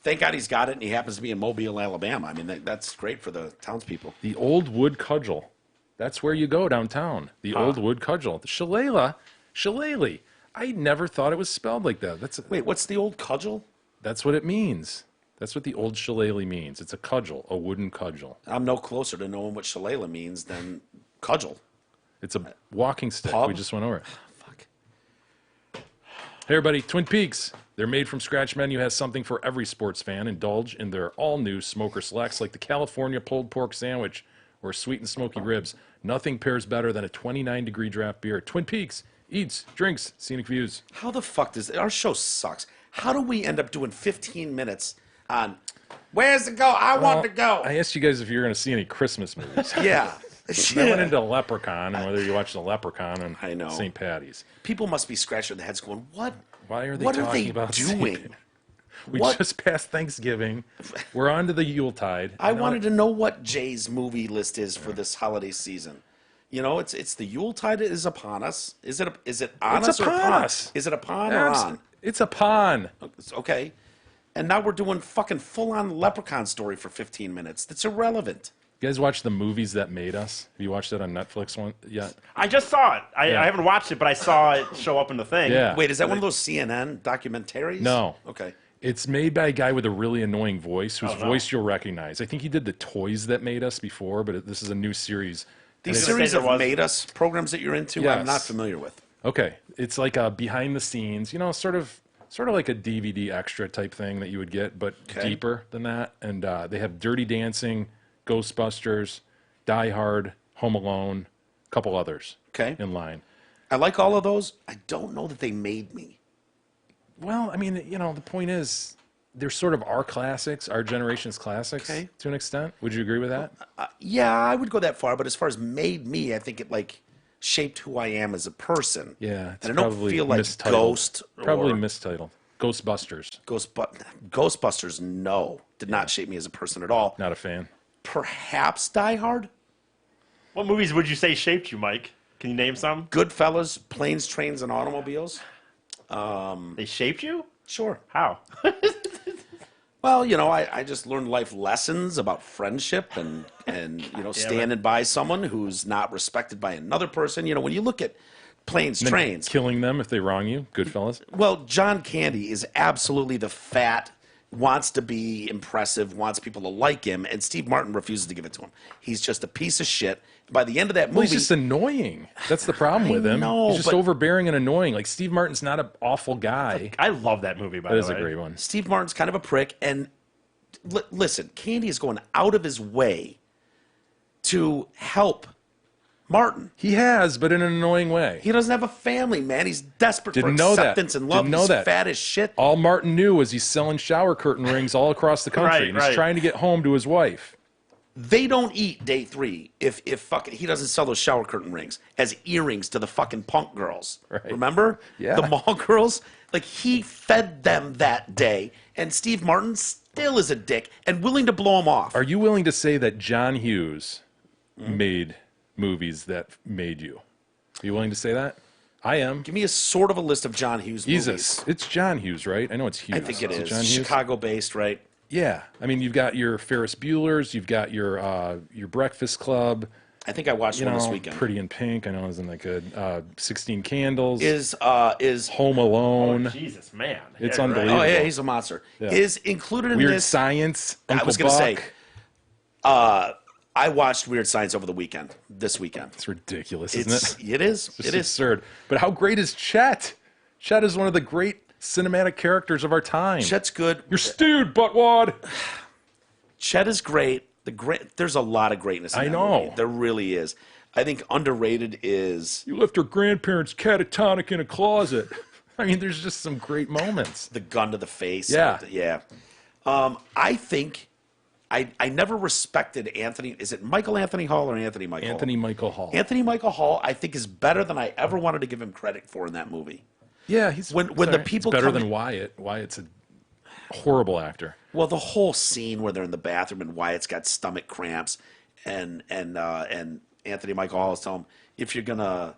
Thank God he's got it, and he happens to be in Mobile, Alabama. I mean, that's great for the townspeople. The old wood cudgel. That's where you go downtown. The old wood cudgel. The shillelagh. I never thought it was spelled like that. Wait, what's the old cudgel? That's what it means. That's what the old shillelagh means. It's a cudgel, a wooden cudgel. I'm no closer to knowing what shillelagh means than cudgel. It's a walking stick. Pub? We just went over it. Fuck. Hey, everybody. Twin Peaks. Their made-from-scratch menu has something for every sports fan. Indulge in their all-new smoker selects like the California pulled pork sandwich or sweet and smoky ribs. Nothing pairs better than a 29-degree draft beer. Twin Peaks. Eats, drinks, scenic views. How the fuck does our show sucks? How do we end up doing 15 minutes on where's it go? I want to go. I asked you guys if you're going to see any Christmas movies. Yeah. I went into Leprechaun and whether you watched the Leprechaun and St. Patty's. People must be scratching their heads going, what? Why are they what talking are they about doing? We just passed Thanksgiving. We're on to the Yuletide. I wanted to know what Jay's movie list is for this holiday season. You know, it's the Yuletide is upon us. Is it on It's us or upon upon us. Is it upon or on? It's upon. Okay. And now we're doing fucking full-on Leprechaun story for 15 minutes. That's irrelevant. You guys watch the Movies That Made Us? Have you watched that on Netflix one yet? I just saw it. I Yeah. haven't watched it, but I saw it show up in the thing. Yeah. Wait, is that one of those CNN documentaries? No. Okay. It's made by a guy with a really annoying voice, whose Oh, no. voice you'll recognize. I think he did the Toys That Made Us before, but this is a new series. These And series there of was- Made Us programs that you're into, Yes. I'm not familiar with. Okay, it's like a behind the scenes, sort of like a DVD extra type thing that you would get, but deeper than that. And they have Dirty Dancing, Ghostbusters, Die Hard, Home Alone, a couple others. Okay. In line. I like all of those. I don't know that they made me. Well, I mean, the point is, they're sort of our classics, our generation's classics, to an extent. Would you agree with that? Yeah, I would go that far, but as far as made me, I think it shaped who I am as a person. Yeah, it's and I don't probably feel like mistitled. Ghost. Probably or mistitled. Ghostbusters. Ghostbusters, no, did not shape me as a person at all. Not a fan. Perhaps Die Hard. What movies would you say shaped you, Mike? Can you name some? Goodfellas, Planes, Trains, and Automobiles. They shaped you? Sure. How? Well, I just learned life lessons about friendship and standing by someone who's not respected by another person. When you look at Planes, And then Trains. killing them if they wrong you. Goodfellas. Well, John Candy is absolutely the fat, wants to be impressive, wants people to like him, and Steve Martin refuses to give it to him. He's just a piece of shit. By the end of that movie... Well, he's just annoying. That's the problem with him. know, He's just but- overbearing and annoying. Like, Steve Martin's not an awful guy. I love that movie, by That the is way. a great one. Steve Martin's kind of a prick, and listen, Candy is going out of his way to help Martin. He has, but in an annoying way. He doesn't have a family, man. He's desperate Didn't for know that. acceptance and love. Didn't know He's that. fat as shit. All Martin knew was he's selling shower curtain rings all across the country, Right, and he's right. trying to get home to his wife. They don't eat day 3 if fucking he doesn't sell those shower curtain rings as earrings to the fucking punk girls. Right. Remember? Yeah. The mall girls? Like, he fed them that day, and Steve Martin still is a dick and willing to blow him off. Are you willing to say that John Hughes made movies that made you? Are you willing to say that? I am. Give me a sort of a list of John Hughes movies. Jesus. It's John Hughes, right? I know it's Hughes. I think it Is is. John Hughes? Chicago-based, right? Yeah. I mean, you've got your Ferris Bueller's, you've got your Breakfast Club. I think I watched one this weekend. Pretty in Pink. I know isn't that good. 16 Candles. Is Home Alone. Oh, Jesus, man. It's Yeah, right. unbelievable. Oh, yeah, he's a monster. Yeah. Is included in Weird this... Science. I was going to say, I watched Weird Science over the weekend, this weekend. It's ridiculous, isn't it? It is. It's It is. absurd. But how great is Chet? Chet is one of the great cinematic characters of our time. Chet's good. You're stewed, buttwad. Chet is great. There's a lot of greatness in I that know. movie. There really is. I think underrated is You left your grandparents catatonic in a closet. I mean, there's just some great moments. the gun to the face. Yeah. Yeah. I think I never respected Anthony. Is it Michael Anthony Hall or Anthony Michael Hall? Anthony Michael Hall. Anthony Michael Hall, I think, is better than I ever wanted to give him credit for in that movie. Yeah, he's When the people it's better come than in- Wyatt. Wyatt's a horrible actor. Well, the whole scene where they're in the bathroom and Wyatt's got stomach cramps, and Anthony Michael Hall is telling him, if you're gonna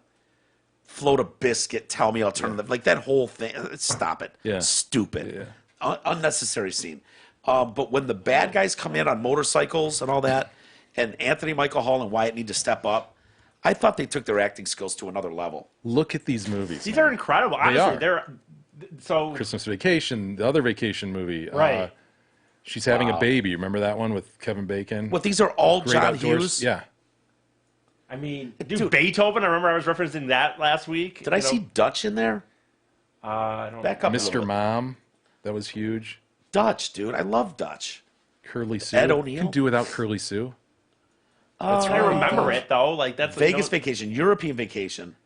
float a biscuit, tell me alternative. Like that whole thing. Stop it. Yeah. Stupid. Yeah. Unnecessary scene. But when the bad guys come in on motorcycles and all that, and Anthony Michael Hall and Wyatt need to step up, I thought they took their acting skills to another level. Look at these movies. These are incredible. Honestly, are. they're so. Christmas Vacation, the other vacation movie. Right. She's having a Wow. baby. Remember that one with Kevin Bacon? What, these are all Great John Outdoors? Hughes? Yeah. I mean, dude, Beethoven. I remember I was referencing that last week. Did I see Dutch in there? I don't. Back up a Mr. little bit. Mom. That was huge. Dutch, dude. I love Dutch. Curly Sue. Ed O'Neill? Can do without Curly Sue. That's I remember it though. Like that's Vegas Vacation, European Vacation.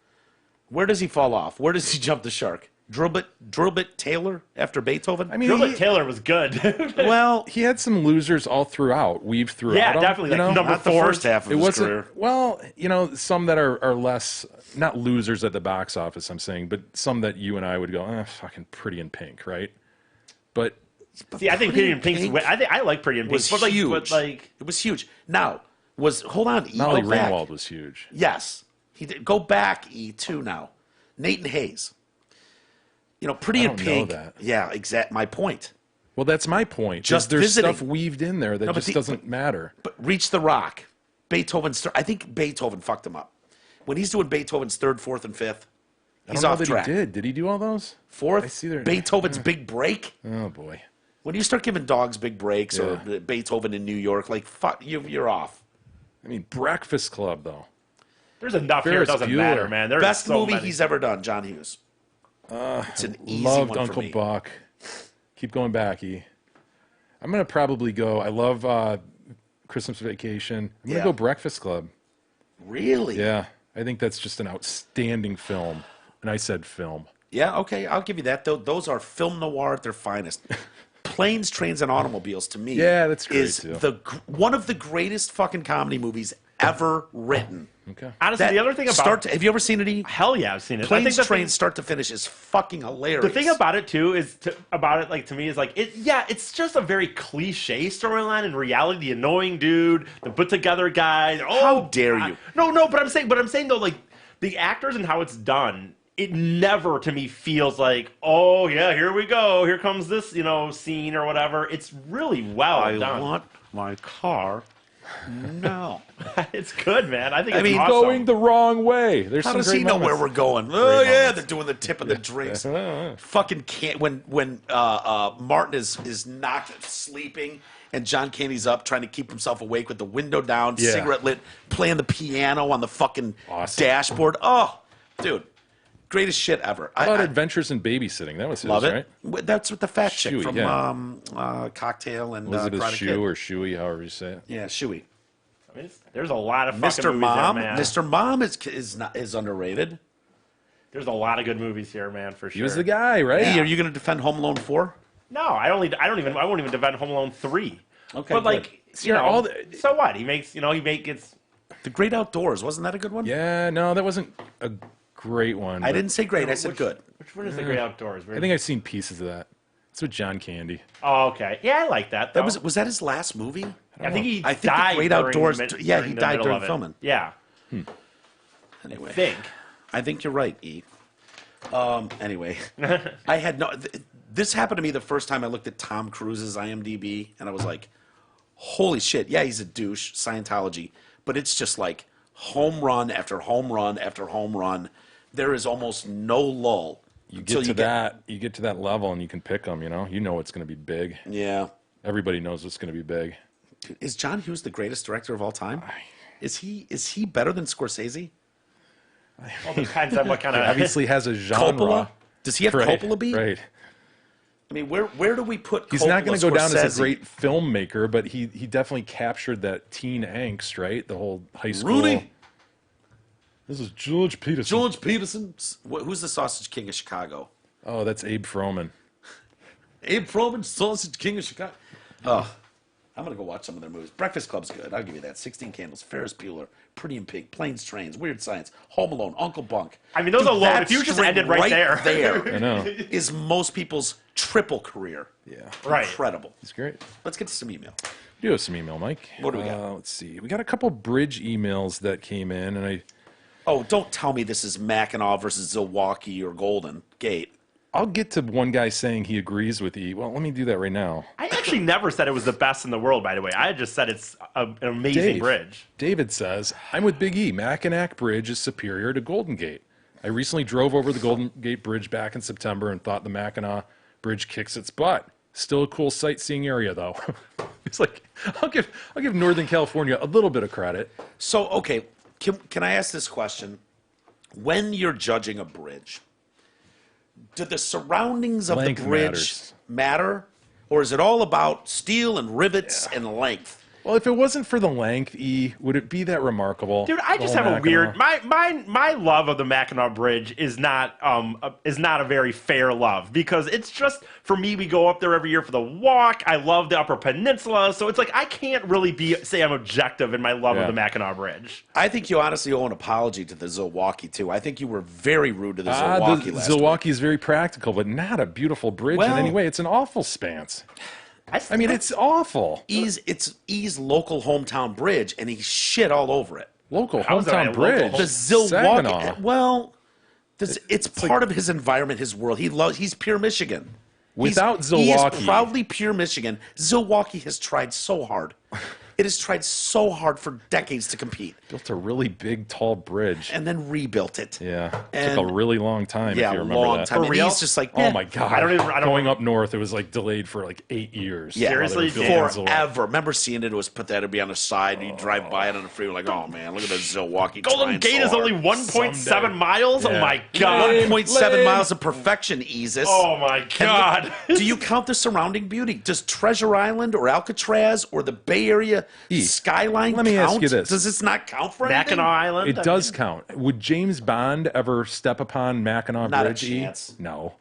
Where does he fall off? Where does he jump the shark? Drillbit Taylor after Beethoven? I mean, Drillbit Taylor was good. Well, he had some losers all throughout, weaved throughout. Yeah, him, definitely, you like know? number Not the four. first half of It his wasn't career. well, you know, some that are less not losers at the box office. I'm saying, but some that you and I would go, fucking Pretty in Pink, right? But See, I think Pretty in Pink's. I like Pretty in Pink. Was but like, huge. But like, It was huge. Now, hold on, E. Molly Go back. Ringwald was huge. Yes. He did. Go back, E, too, now. Nathan Hayes. You know, Pretty I in don't know Pink. that. Yeah, exact. My point. Well, that's my point. Just there's visiting. stuff weaved in there that No, but just doesn't matter. But Reach the Rock. Beethoven. I think Beethoven fucked him up. When he's doing Beethoven's third, fourth, and fifth, I he's don't know off that track. he did. Did he do all those? I Fourth, see there. Beethoven's Big Break. Oh boy. When you start giving dogs big breaks or Beethoven in New York, like fuck, you're off. I mean, Breakfast Club though. there's enough here. It Ferris doesn't Bueller. matter, man. There's Best so movie many. he's ever done, John Hughes. It's an easy Loved one Uncle for me. Buck. Keep going back, E. I'm gonna probably go. I love Christmas Vacation. I'm gonna Yeah. go Breakfast Club. Really? Yeah, I think that's just an outstanding film. And I said film. Yeah, okay, I'll give you that. Those are film noir at their finest. Planes, Trains, and Automobiles, to me, Yeah, that's great, is too. one of the greatest fucking comedy movies ever written. Okay. Honestly, the other thing about have you ever seen it? E? hell yeah, I've seen it. I Planes, think the thing- Trains, start to finish is fucking hilarious. The thing about it too is to me is like it's just a very cliche storyline. In reality, the annoying dude, the put together guy. Oh, How dare you? No, but I'm saying though, like the actors and how it's done, it never to me feels like, oh yeah, here we go, here comes this scene or whatever. It's really well I done. want my car now. It's good, man. I think I it's mean, awesome. Going the wrong way. There's How some does great he know where moments. we're going? Oh yeah, they're doing the tip of the drinks. Fucking can't when Martin is knocked sleeping and John Candy's up trying to keep himself awake with the window down, Yeah. cigarette lit, playing the piano on the fucking Awesome. dashboard. Oh, dude, greatest shit ever. How about I Adventures in Babysitting? That was his, love it. right? That's with the fat chick Shuey, from yeah. Cocktail and Was it a Karate shoe Kid. or shoey, however you say it? Yeah, Shuey. I mean, there's a lot of fucking Mr. movies Mom. there, man. Mr. Mom is underrated. There's a lot of good movies here, man, for sure. He was the guy, right? Hey, are you going to defend Home Alone 4? No, I won't even defend Home Alone 3. Okay, but like, See, all the- so what? He makes it's The Great Outdoors, wasn't that a good one? Yeah, no, that wasn't a great one. I but didn't say great, I said good. Which one is the Great Outdoors? I think I've seen pieces of that. It's with John Candy. Oh, okay. Yeah, I like that. Though. Was that his last movie? I think he I think died. The Great during Outdoors. the Yeah, he the died middle during of it. filming. Yeah. Anyway, I think you're right, E. Anyway, I had no. This happened to me the first time I looked at Tom Cruise's IMDb, and I was like, "Holy shit! Yeah, he's a douche, Scientology." But it's just like home run after home run after home run. There is almost no lull. You until get to that level and you can pick them, you know it's going to be big. Yeah. Everybody knows it's going to be big. Dude, is John Hughes the greatest director of all time? Is he better than Scorsese? Well, depends on what kind of. Obviously has a genre. Coppola? Does he have Right, Coppola beat? Right. I mean, where do we put He's not going to go down as a Scorsese? great filmmaker, but he definitely captured that teen angst, right? The whole high school. Rudy? This is George Peterson. George Peterson? Who's the Sausage King of Chicago? Oh, that's Abe Froman. Abe Froman, Sausage King of Chicago. Oh, I'm going to go watch some of their movies. Breakfast Club's good. I'll give you that. 16 Candles, Ferris Bueller, Pretty in Pink, Planes, Trains, Weird Science, Home Alone, Uncle Bunk. I mean, those Dude, alone, that if you just string ended right there. I know. is most people's triple career. Yeah. Right. Incredible. He's great. Let's get to some email. We do have some email, Mike. What do we got? Let's see. We got a couple bridge emails that came in, and Oh, don't tell me this is Mackinac versus Zilwaukee or Golden Gate. I'll get to one guy saying he agrees with E. Well, let me do that right now. I actually never said it was the best in the world, by the way. I just said it's an amazing Dave. bridge. David says, I'm with Big E. Mackinac Bridge is superior to Golden Gate. I recently drove over the Golden Gate Bridge back in September and thought the Mackinac Bridge kicks its butt. Still a cool sightseeing area, though. It's like I'll give Northern California a little bit of credit. So, okay, can I ask this question? When you're judging a bridge, do the surroundings of Length the bridge matter? Or is it all about steel and rivets and length? Well, if it wasn't for the length, would it be that remarkable? Dude, I just have a weird my love of the Mackinac Bridge is not a very fair love, because it's just, for me, we go up there every year for the walk. I love the Upper Peninsula, so it's like I can't really say I'm objective in my love of the Mackinac Bridge. I think you honestly owe an apology to the Zilwaukee too. I think you were very rude to the Zilwaukee last week. Zilwaukee is very practical, but not a beautiful bridge in any way. It's an awful stance. I mean, it's awful. It's local hometown bridge, and he shit all over it. Local hometown bridge. The Zilwaukee. Well, it's part of his environment, his world. He's pure Michigan. Without Zilwaukee, he is proudly pure Michigan. Zilwaukee has tried so hard. It has tried so hard for decades to compete. Built a really big, tall bridge. And then rebuilt it. Yeah. It took a really long time, yeah, if you remember long that. time. For real? He's just like, oh my God. Going up north, it was like delayed for like 8 years. Yeah, seriously? Forever. Remember seeing it? It was put that to be on the side, and you drive by it on the freeway, like, oh man, look at the Zilwaukee. Golden Gate is only 1.7 miles? Yeah. Oh my God. 1.7 miles of perfection, Easus. Oh my God. Do you count the surrounding beauty? Does Treasure Island or Alcatraz or the Bay Area skyline Let me count? ask you this. Does this not count for anything? Mackinac Island? It does count. Would James Bond ever step upon Mackinac Not a Bridge? chance. No.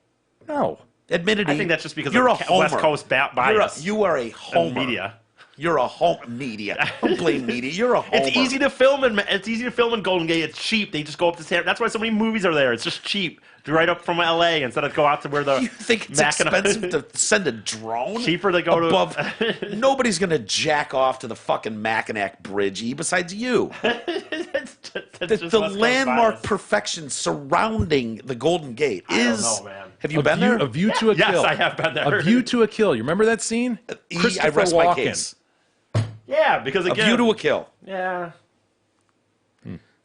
Admittedly, I think that's just because you're of a homer. West Coast bias. You are a homer. Media. You're a media. Don't blame media. You're a homer. It's easy to film in Golden Gate. It's cheap. They just go up to San. That's why so many movies are there. It's just cheap. Right up from LA instead of go out to where the. You think it's expensive to send a drone? Cheaper to go above. Nobody's gonna jack off to the fucking Mackinac Bridge, besides you. The landmark perfection surrounding the Golden Gate is. I don't know, man. Have you been there? A View to a Kill. Yes, I have been there. A View to a Kill. You remember that scene? I rest my case. Yeah, because again. A View to a Kill. Yeah.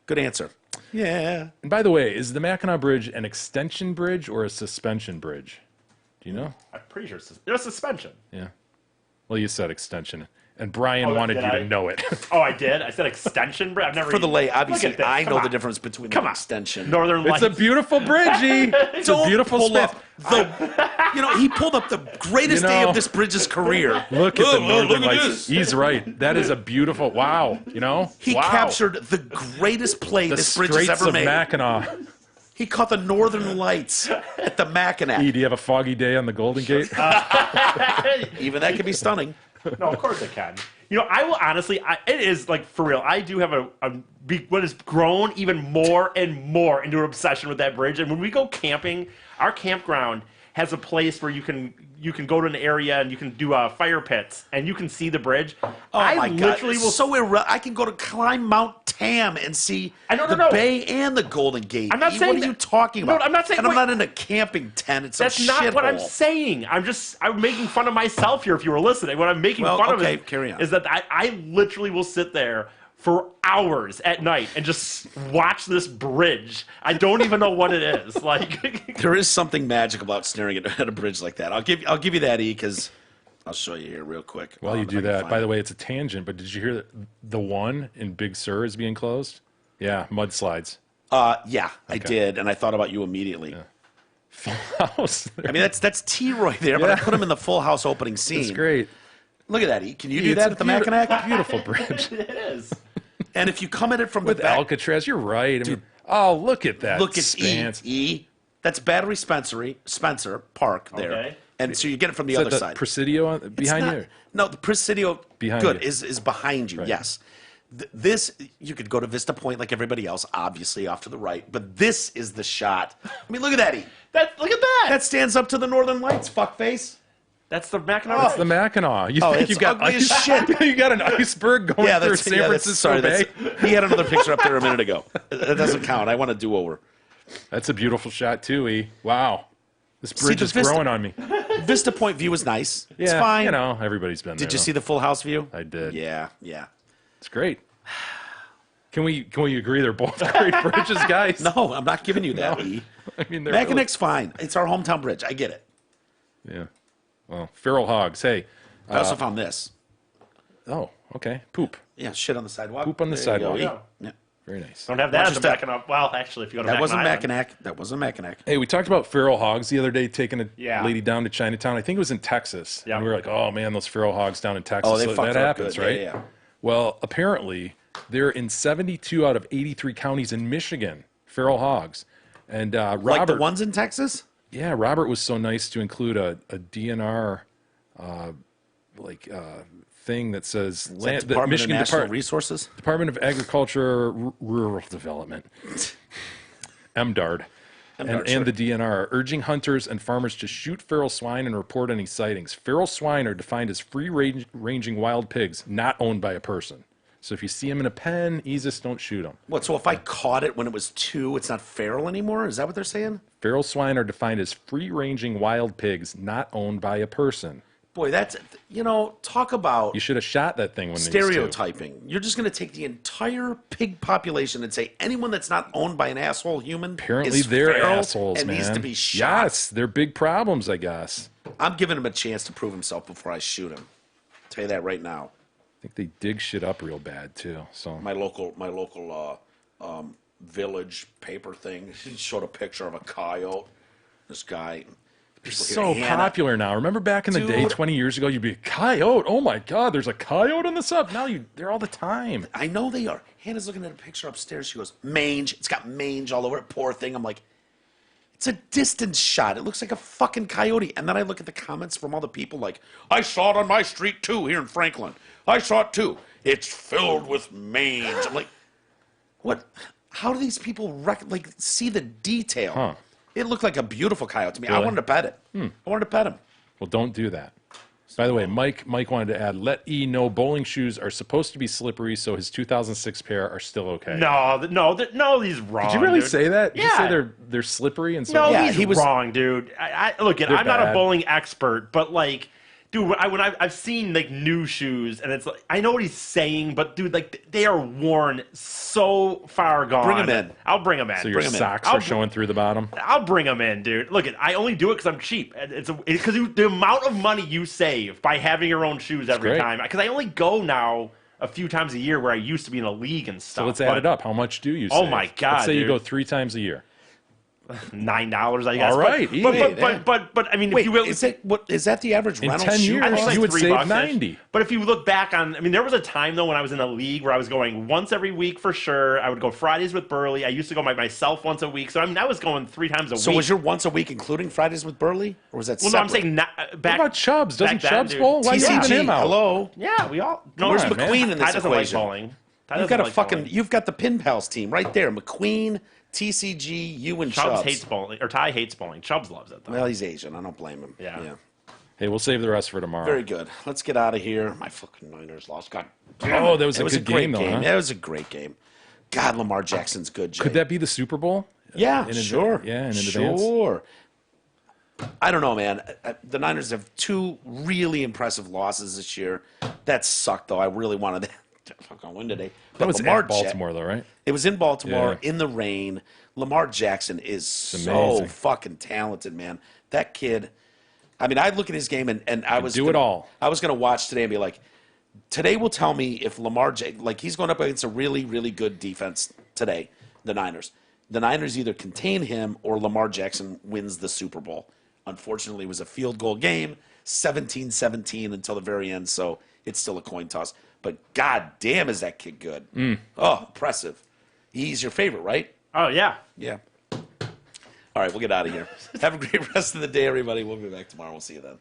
Good answer. Yeah. And by the way, is the Mackinac Bridge an extension bridge or a suspension bridge? Do you know? I'm pretty sure it's suspension. Yeah. Well, you said extension. And Brian wanted you to know it. Oh, I did? I said extension bridge? I've never For the lay, obviously, I know Come the on. difference between Come an on. extension. Northern Lights. It's a beautiful bridge, E. It's a beautiful pull span. up he pulled up the greatest day of this bridge's career. Look at the Northern look at Lights. this. He's right. That is a beautiful. Wow. He captured the greatest play the this bridge has Straits ever of made. Mackinac. He caught the Northern Lights at the Mackinac. E, do you have a foggy day on the Golden Gate? Even that could be stunning. No, of course it can. I will honestly, it is like for real. I do have what has grown even more and more into an obsession with that bridge. And when we go camping, our campground has a place where you can go to an area and you can do fire pits and you can see the bridge. Oh my God! Literally will. I can go to climb Mount Tam and see the Bay and the Golden Gate. I'm not saying what are you talking about? No, I'm not saying. And I'm not in a camping tent. It's that's not what I'm saying. I'm making fun of myself here. If you were listening, what I'm making fun of carry on. is that I literally will sit there for hours at night and just watch this bridge. I don't even know what it is. Like there is something magic about staring at a bridge like that. I'll give you that, E, because I'll show you here real quick. While you do that, by the way, it's a tangent, but did you hear that the one in Big Sur is being closed? Yeah, mudslides. Yeah, I did, and I thought about you immediately. Yeah. Full House. I mean, that's T-Roy there, but I put him in the Full House opening scene. It's great. Look at that, E. Can you do that at the Mackinac? Beautiful bridge. it is. And if you come at it from with the back, Alcatraz, you're right. I mean, oh, look at that. Look at expanse. E. That's Battery Spencer Park there. Okay. And so you get it from the Is other that side. Presidio behind you? No, the Presidio behind good you. is behind you. Right. Yes. This you could go to Vista Point like everybody else, obviously off to the right, but this is the shot. I mean, look at that, E. Look at that. That stands up to the Northern Lights, fuckface. That's the Mackinac. That's the Mackinac. You think it's you got ugly as shit. You got an iceberg going through San Francisco Bay? He had another picture up there a minute ago. That doesn't count. I want a do-over. That's a beautiful shot too, E. Wow. This bridge is growing on me. Vista Point view is nice. Yeah, it's fine. Everybody's been there. Did you see the Full House view? I did. Yeah. It's great. Can we agree they're both great bridges, guys? No, I'm not giving you that, E. I mean, Mackinac's fine. It's our hometown bridge. I get it. Yeah. Well, feral hogs. Hey. I also found this. Oh, okay. Poop. Yeah, shit on the sidewalk. Poop on the There you go. sidewalk. Yeah. Very nice. Don't have that Watch as a your step. Mackinac. Well, actually, if you go to That wasn't Mackinac. Mackinac. That wasn't Mackinac. Hey, we talked about feral hogs the other day, taking a Yeah. lady down to Chinatown. I think it was in Texas. Yeah. And we were like, oh, man, those feral hogs down in Texas. Oh, they So fucked that her up happens, good. right? Yeah. Well, apparently, they're in 72 out of 83 counties in Michigan, feral hogs. And Robert, Like the ones in Texas? yeah, Robert was so nice to include a DNR thing that says Is that Department of National Resources? Department of Agriculture, Rural Development, MDARD, MDARD, and the DNR are urging hunters and farmers to shoot feral swine and report any sightings. Feral swine are defined as free-ranging wild pigs not owned by a person. So if you see them in a pen, Jesus, don't shoot them. What, so if I caught it when it was 2, it's not feral anymore? Is that what they're saying? Feral swine are defined as free-ranging wild pigs not owned by a person. Boy, that's, talk about You should have shot that thing when it was 2. stereotyping. You're just going to take the entire pig population and say anyone that's not owned by an asshole human Apparently is they're feral assholes, and man. needs to be shot. Yes, they're big problems, I guess. I'm giving him a chance to prove himself before I shoot him. Tell you that right now. I think they dig shit up real bad too. So My local village paper thing showed a picture of a coyote. This guy. they're people so hear, "Hannah." popular now. Remember back in the day, Dude. 20 years ago, you'd be coyote. Oh my God, there's a coyote in this up. Now they're all the time. I know they are. Hannah's looking at a picture upstairs. She goes, mange. It's got mange all over it. Poor thing. I'm like, it's a distance shot. It looks like a fucking coyote. And then I look at the comments from all the people like, I saw it on my street too here in Franklin. I saw it too. It's filled with mange. I'm like, what? How do these people see the detail? Huh. It looked like a beautiful coyote to me. I Really? wanted to pet it. I wanted to pet him. Well, don't do that. By the way, Mike wanted to add, let E know bowling shoes are supposed to be slippery, so his 2006 pair are still okay. No, he's wrong. Did you really dude. say that? Did you Yeah. say they're slippery and so No, Yeah, he's he was- wrong, dude. Look, They're I'm not a bad. bowling expert, but like, dude, when I've seen like new shoes, and it's like I know what he's saying, but dude, like they are worn so far gone. Bring 'em in. I'll bring them in. So your Bring 'em in. socks I'll are br- showing through the bottom? I'll bring them in, dude. Look, I only do it because I'm cheap. It's because the amount of money you save by having your own shoes every great. time. Because I only go now a few times a year where I used to be in a league and stuff. So let's add it up. How much do you Oh save? my God, Let's say you dude. go 3 times a year. $9, I guess. All right, But I mean, Wait, if you will, is that the average In rental 10 shoe years, I think like you would $3 save -ish. 90. But if you look back on, I mean, there was a time though when I was in a league where I was going once every week for sure. I would go Fridays with Burley. I used to go myself once a week. So I mean, I was going 3 times a So week. was your once a week including Fridays with Burley? Or was that well, separate? no, I'm saying back. What about Chubbs? Doesn't back then, Chubbs dude. bowl? Why are you TCG, leaving him out? hello? Yeah, we all. No, Where's on, man. McQueen in this Ty doesn't equation? like bowling. Ty You've doesn't got a like fucking, bowling. you've got the Pin Pals team right there. McQueen, TCG, you and Chubbs Chubbs. hates bowling, or Ty hates bowling. Chubbs loves it though. Well, he's Asian. I don't blame him. Yeah. Hey, we'll save the rest for tomorrow. Very good. Let's get out of here. My fucking Niners lost. God damn Oh, it. that was It a good great game, though, huh? That was a great game. God, Lamar Jackson's good, Jay. Could that be the Super Bowl? Yeah, In sure. Yeah, in advance. Sure. I don't know, man. The Niners have 2 really impressive losses this year. That sucked, though. I really wanted to fucking win today. That was Lamar at Baltimore, though, right? It was in Baltimore, Yeah. in the rain. Lamar Jackson is so amazing. fucking talented, man. That kid. I mean, I look at his game and I was do it all. I was going to watch today and be like, today will tell me if Lamar he's going up against a really, really good defense today, the Niners. The Niners either contain him or Lamar Jackson wins the Super Bowl. Unfortunately, it was a field goal game, 17-17 until the very end, so it's still a coin toss. But god damn, is that kid good. Oh, impressive. He's your favorite, right? Oh yeah. Yeah. All right, we'll get out of here. Have a great rest of the day, everybody. We'll be back tomorrow. We'll see you then.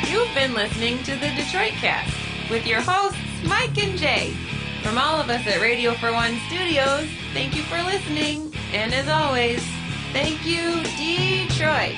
You've been listening to the Detroit Cast with your hosts, Mike and Jay. From all of us at Radio for One Studios, thank you for listening. And as always, thank you, Detroit.